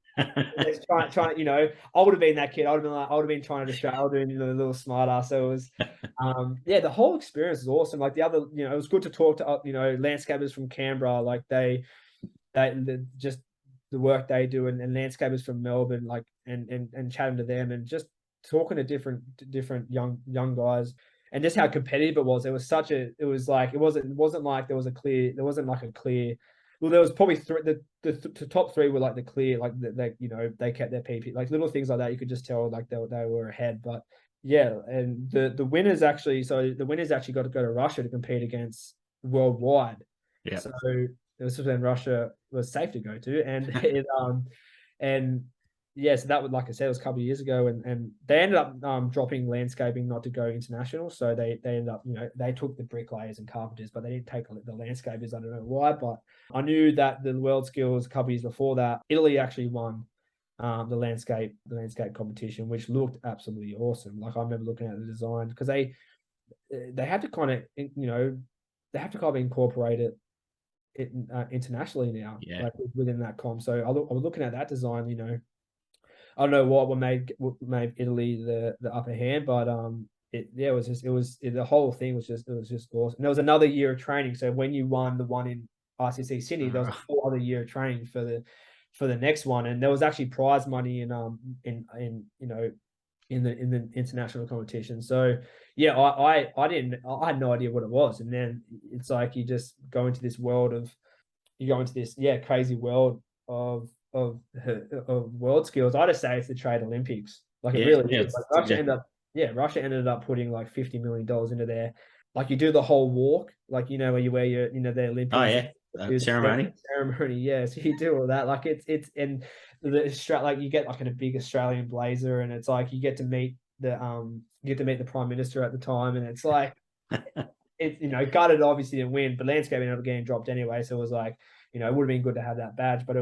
trying, I would have been that kid. I would have been trying to distract. I would have been a little smarter. So it was, the whole experience was awesome. Like the other, it was good to talk to, landscapers from Canberra. Like they just the work they do, and landscapers from Melbourne, like and chatting to them, and just talking to different young guys, and just how competitive it was. It was it wasn't like there wasn't like a clear. Well, there was probably three. The top three were like the clear, like they kept their PP, like little things like that. You could just tell like they were ahead. But yeah, and the winners actually got to go to Russia to compete against worldwide. Yeah. So this was when Russia was safe to go to, and and yeah, so that was, like I said, it was a couple of years ago, and they ended up dropping landscaping not to go international. So they ended up, they took the bricklayers and carpenters, but they didn't take the landscapers. I don't know why, but I knew that the World Skills a couple of years before that, Italy actually won the landscape competition, which looked absolutely awesome. Like I remember looking at the design, because they had to kind of they have to kind of incorporate it internationally now, like within that com. So I was looking at that design, I don't know what made Italy the upper hand, but the whole thing was just awesome. And there was another year of training. So when you won the one in ICC Sydney, there was a whole other year of training for the next one, and there was actually prize money in the international competition. So yeah, I had no idea what it was, and then it's like you just go into this crazy world of world skills. I just say it's the trade Olympics. Like it really is. Like Russia ended up putting like $50 million into there. Like you do the whole walk, like where you wear your the Olympics ceremony. Yeah, so you do all that. Like it's and like you get like in a big Australian blazer, and it's like you get to meet the Prime Minister at the time, and it's like it's gutted obviously didn't win, but landscaping ended up getting dropped anyway. So it was like, it would have been good to have that badge, but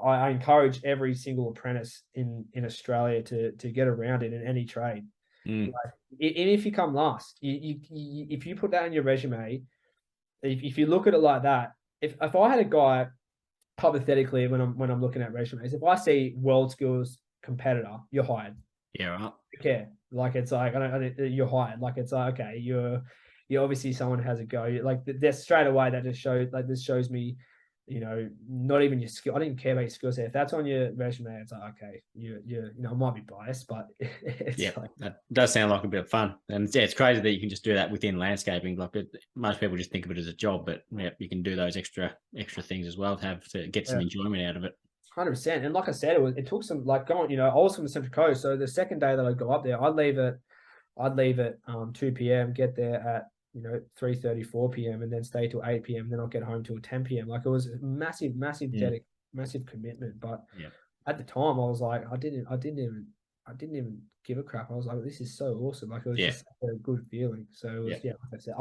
I encourage every single apprentice in Australia to get around it in any trade. Like, even if you come last, if you put that in your resume, if you look at it like that, if I had a guy, hypothetically, when I'm looking at resumes, if I see world skills competitor, you're hired. Yeah, right. Okay, like it's like you're hired. Like it's like, okay, you're obviously someone has a go. Like there's straight away that just shows, like this shows me not even your skill. I didn't care about your skill set. If that's on your resume, it's like, okay, I might be biased, but it's like, that does sound like a bit of fun. And yeah, it's crazy that you can just do that within landscaping. Like most people just think of it as a job, but yeah, you can do those extra things as well to get some enjoyment out of it. 100%. And like I said, it took some like going. I was from the Central Coast, so the second day that I go up there, I'd leave at 2 p.m., get there at 3:30, 4 p.m., and then stay till 8 p.m. Then I'll get home till 10 p.m. Like, it was a massive commitment. But at the time, I was like, I didn't even give a crap. I was like, this is so awesome. Like, it was just a good feeling. So it was, like I said,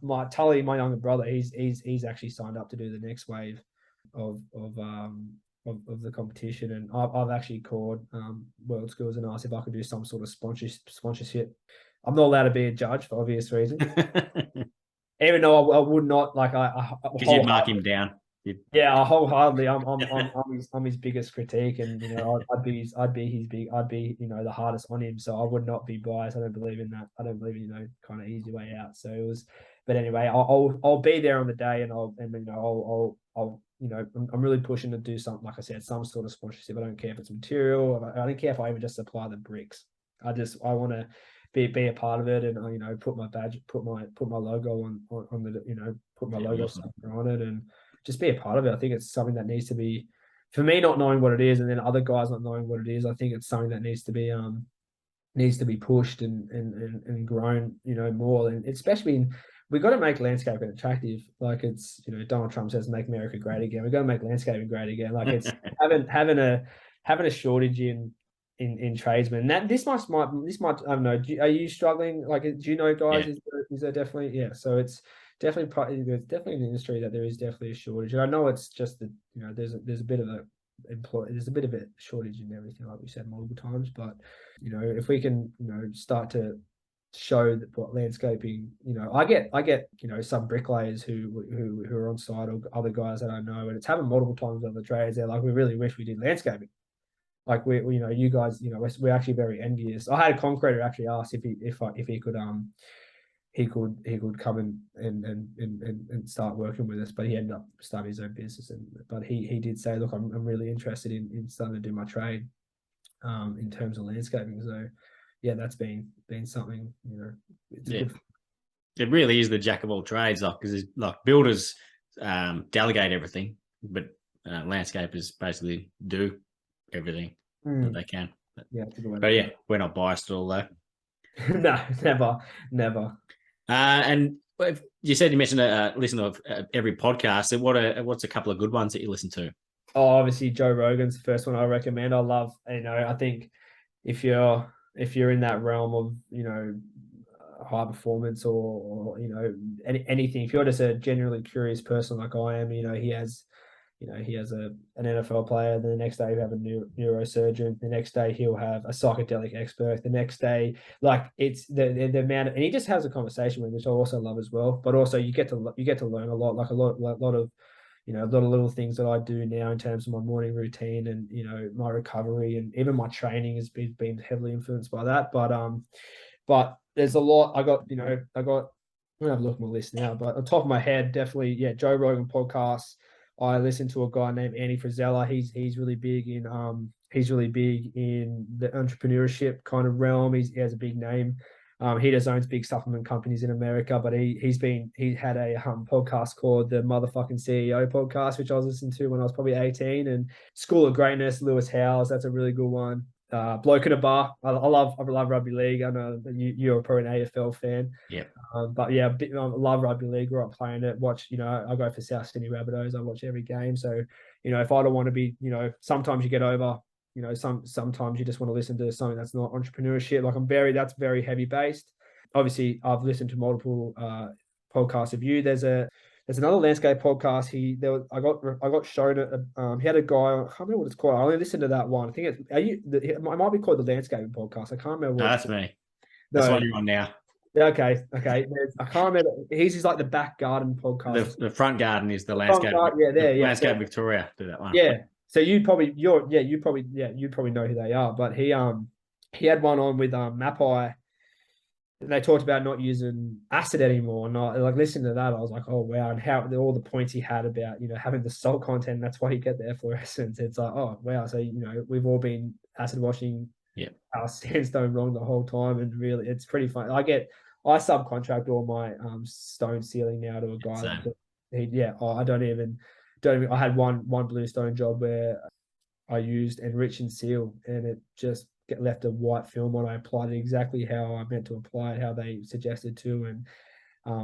my Tully, my younger brother, he's actually signed up to do the next wave of the competition, and I've actually called World Schools and asked if I could do some sort of sponsorship. I'm not allowed to be a judge for obvious reasons, even though I would not like. Because you'd mark him down. I wholeheartedly. I'm his biggest critique, and I'd be the hardest on him. So I would not be biased. I don't believe in that. I don't believe in kind of easy way out. So it was. But anyway, I'll be there on the day, and I'll I'm really pushing to do something, like I said, some sort of sponsorship. I don't care if it's material. I don't care if I even just supply the bricks. I want to be a part of it, and put my badge, put my logo on the put my logo on it, and just be a part of it. I think it's something that needs to be, for me, not knowing what it is, and then other guys not knowing what it is. I think it's something that needs to be pushed and grown more, and especially we got to make landscaping attractive. Like, it's Donald Trump says, make America great again. We got to make landscaping great again. Like, it's having a shortage in tradesmen. And that this might I don't know. Are you struggling? Like, do you know, guys? Is there definitely So it's definitely an industry that there is definitely a shortage. And I know it's just that there's a bit of a shortage in everything, like we said multiple times. But if we can start to show that what landscaping, I get some bricklayers who are on site, or other guys that I know, and it's happened multiple times on the trades. They're like, we really wish we did landscaping. Like, we you guys, we're actually very envious. I had a concreter actually ask if he could come and start working with us, but he ended up starting his own business. But he did say, look, I'm really interested in starting to do my trade in terms of landscaping. So yeah, that's been something, it's good. It really is the jack of all trades, like, because like builders delegate everything, but landscapers basically do everything that they can. But yeah, we're not biased at all, though. No, never. And you said you mentioned listen to every podcast. So what's a couple of good ones that you listen to? Oh, obviously Joe Rogan's the first one I recommend. I love, I think if you're in that realm of high performance or anything, if you're just a genuinely curious person like I am, he has an NFL player, then the next day he'll have a neurosurgeon, the next day he'll have a psychedelic expert, the next day, like, it's the amount of, and he just has a conversation with him, which I also love as well. But also you get to learn a lot, like a lot of little things that I do now in terms of my morning routine, and my recovery, and even my training has been heavily influenced by that. But there's a lot. I'm gonna have a look at my list now, but on top of my head, definitely, Joe Rogan podcasts. I listen to a guy named Andy Frisella. He's really big in the entrepreneurship kind of realm. He has a big name. He just owns big supplement companies in America, but he had a podcast called the Motherfucking CEO podcast, which I was listening to when I was probably 18. And School of Greatness, Lewis Howes, that's a really good one. Bloke in a Bar. I love rugby league. I know you're probably an AFL fan. Yeah. But yeah, I love rugby league. Grew up playing it. Watch, I go for South Sydney Rabbitohs. I watch every game. So, if I don't want to be, sometimes you get over, sometimes you just want to listen to something that's not entrepreneurship. Like, that's very heavy based. Obviously, I've listened to multiple podcasts of you. There's another landscape podcast. I got shown it. He had a guy. I can't remember what it's called. I only listened to that one. I think it might be called the Landscaping Podcast. I can't remember. No, that's me. That's what you're on now. Yeah, okay. I can't remember. He's just like the back garden podcast. The front garden is the landscape. Landscape Victoria. Do that one. Yeah. So you probably know who they are. But he had one on with Mapai. they talked about not using acid anymore. Not like listening to that, I was like, oh wow, and how all the points he had about having the salt content. That's why you get the efflorescence. It's like, oh wow, so we've all been acid washing our sandstone wrong the whole time, and really, it's pretty fun. I subcontract all my stone sealing now to a guy that I don't even. I had one bluestone job where I used enrich and seal, and it just left a white film on. I applied it exactly how I meant to apply it, how they suggested to, and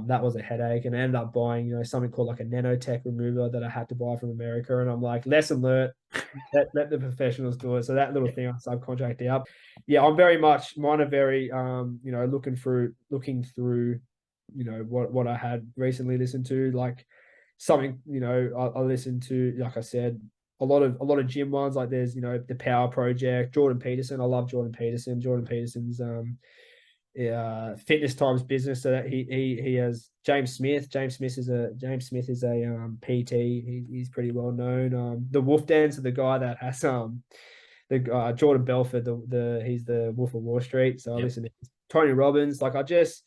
that was a headache. And I ended up buying, something called like a nanotech remover that I had to buy from America. And I'm like, lesson learned. Let the professionals do it. So that little thing I subcontract out. Yeah, I'm very much mine are very looking through, what I had recently listened to, like something, I listened to, like I said, a lot of gym ones, like there's the Power Project, Jordan Peterson. I love Jordan Peterson. Jordan Peterson's fitness times business. So that he has James Smith. James Smith is a PT. He's pretty well known. The Wolf Dancer, the guy that has the Jordan Belford, he's the Wolf of Wall Street. So I listen to Tony Robbins. Like I've just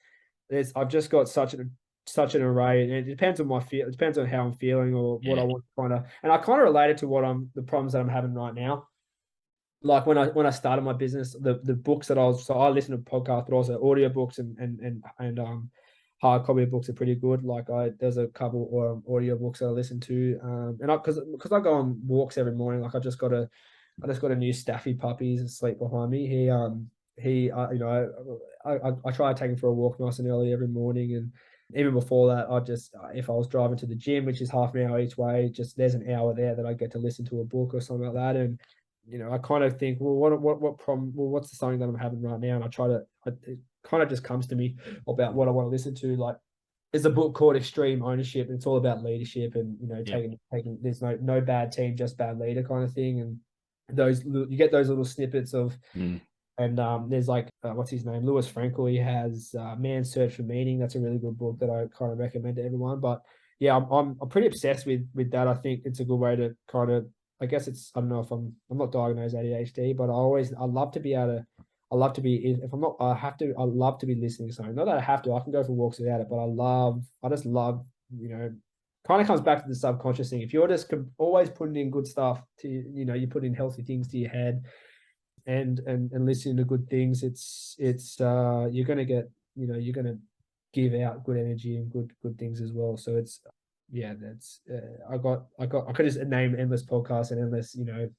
got such an array, and it depends on it depends on how I'm feeling or what I want to and I kind of relate it to the problems that I'm having right now. Like when I started my business, the books that I listen to podcasts, but also audio books and hard copy books are pretty good. Like there's a couple audio books that I listen to, and because I go on walks every morning. Like I just got a new Staffy puppy asleep behind me. I try to take him for a walk nice and early every morning, and even before that, if I was driving to the gym, which is half an hour each way, just there's an hour there that I get to listen to a book or something like that. And I kind of think, well, what problem? Well, what's the something that I'm having right now? And it kind of just comes to me about what I want to listen to. Like, there's a book called Extreme Ownership, and it's all about leadership and taking. There's no bad team, just bad leader kind of thing. And you get those little snippets of. And there's like what's his name, Lewis Frankel. He has Man's Search for Meaning. That's a really good book that I kind of recommend to everyone. But yeah, I'm pretty obsessed with that. I think it's a good way to kind of, I guess I don't know if I'm not diagnosed ADHD, but I love to be able to. I love to be, if I'm not, I love to be listening to something. Not that I have to, I can go for walks without it, but I just love, kind of comes back to the subconscious thing. If you're just always putting in good stuff you put in healthy things to your head, and listening to good things, it's you're gonna get, you're gonna give out good energy and good things as well. So it's that's I could just name endless podcasts and endless. It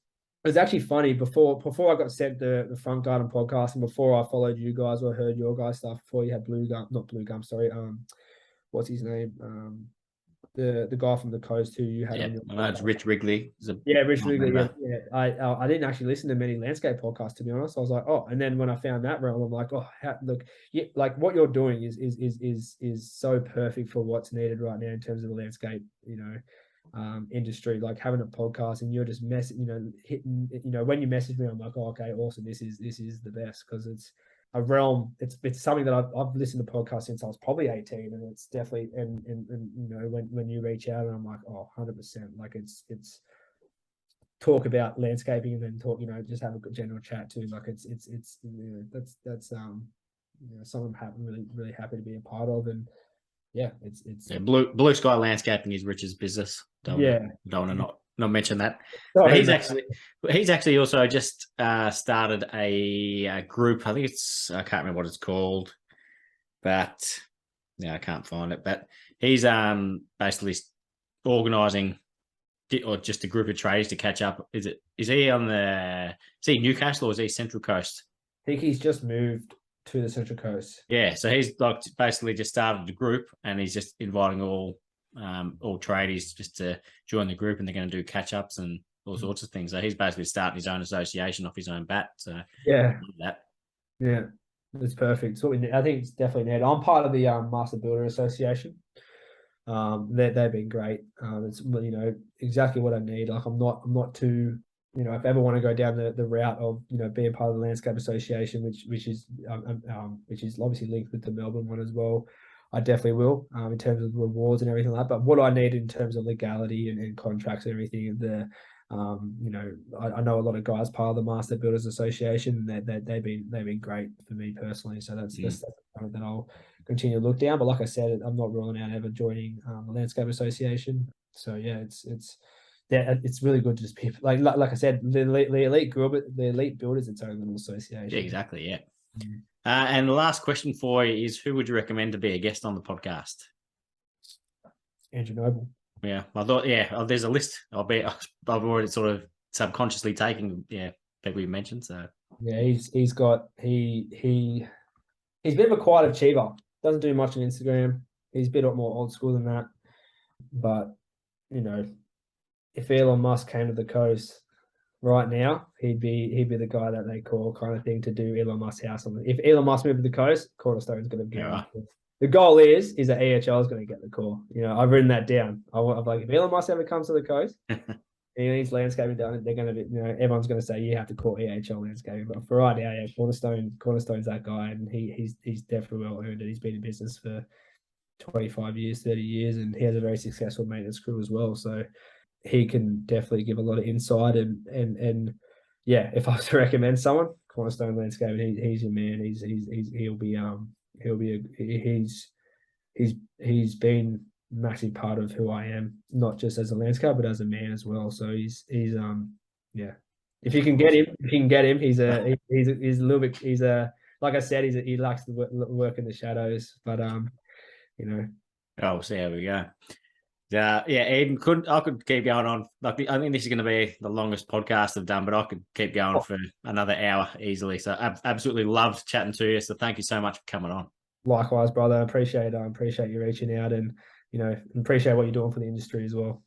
was actually funny before I got sent the Front Garden podcast, and before I followed you guys or heard your guys stuff, before you had not Blue Gum, sorry, what's his name, the guy from the coast who you had on your I know it's Rich Wrigley. Rich Wrigley. I didn't actually listen to many landscape podcasts, to be honest. I was like, oh, and then when I found that realm, I'm like, oh, look, like what you're doing is so perfect for what's needed right now in terms of the landscape, industry. Like having a podcast and you're just hitting, when you message me, I'm like, oh, okay, awesome. This is the best, because it's a realm. It's something that I've listened to podcasts since I was probably 18, and it's definitely and when you reach out, and I'm like, oh, 100%. Like it's talk about landscaping and then talk, just have a good general chat too. Like it's that's something I'm really really happy to be a part of. And it's Blue Sky Landscaping is Rich's business. Don't want to not mention that. Sorry, he's actually also just started a group. I think I can't remember what it's called, but I can't find it. But he's basically organising, or just a group of tradies to catch up. Is he Newcastle or is he Central Coast? I think he's just moved to the Central Coast. Yeah, so he's like basically just started a group, and he's just inviting all tradies just to join the group, and they're going to do catch-ups and all sorts of things. So he's basically starting his own association off his own bat. So that's perfect. So I think it's definitely needed. I'm part of the Master Builder Association. They've been great. It's exactly what I need. Like I'm not too, if I ever want to go down the route of being part of the Landscape Association, which is obviously linked with the Melbourne one as well, I definitely will, in terms of rewards and everything like that. But what I need in terms of legality and contracts and everything, You know, I know a lot of guys part of the Master Builders Association. They've been great for me personally. So that's something that I'll continue to look down. But like I said, I'm not ruling out ever joining the Landscape Association. So yeah, it's really good to just be like I said, the elite builders, its own little association. Yeah, exactly. Yeah. And the last question for you is, who would you recommend to be a guest on the podcast? Andrew Noble. Yeah, I thought, there's a list. I've already sort of subconsciously taking, people you mentioned. So yeah, he's a bit of a quiet achiever. Doesn't do much on Instagram. He's a bit more old school than that. But, you know, if Elon Musk came to the coast right now, he'd be the guy that they call kind of thing to do Elon Musk's house on. If Elon Musk moved to the coast, Cornerstone's going to get right. The goal is that EHL is going to get the call. You know, I've written that down. I'm like, if Elon Musk ever comes to the coast, he needs landscaping done. They're going to be, you know, everyone's going to say you have to call EHL Landscaping. But for right now, yeah, Cornerstone's that guy, and he's definitely well earned it. He's been in business for 25 years, 30 years, and he has a very successful maintenance crew as well. So he can definitely give a lot of insight and yeah, if I was to recommend someone, Cornerstone Landscaping, he's your man. He's been a massive part of who I am, not just as a landscaper, but as a man as well. So he's yeah. If you can get him, he's a little bit, like I said, he likes to work in the shadows, but you know. Oh, so there we go. Aiden, I could keep going on. Like, I think this is going to be the longest podcast I've done, but I could keep going for another hour easily. So I've absolutely loved chatting to you. So thank you so much for coming on. Likewise, brother. I appreciate you reaching out, and, you know, appreciate what you're doing for the industry as well.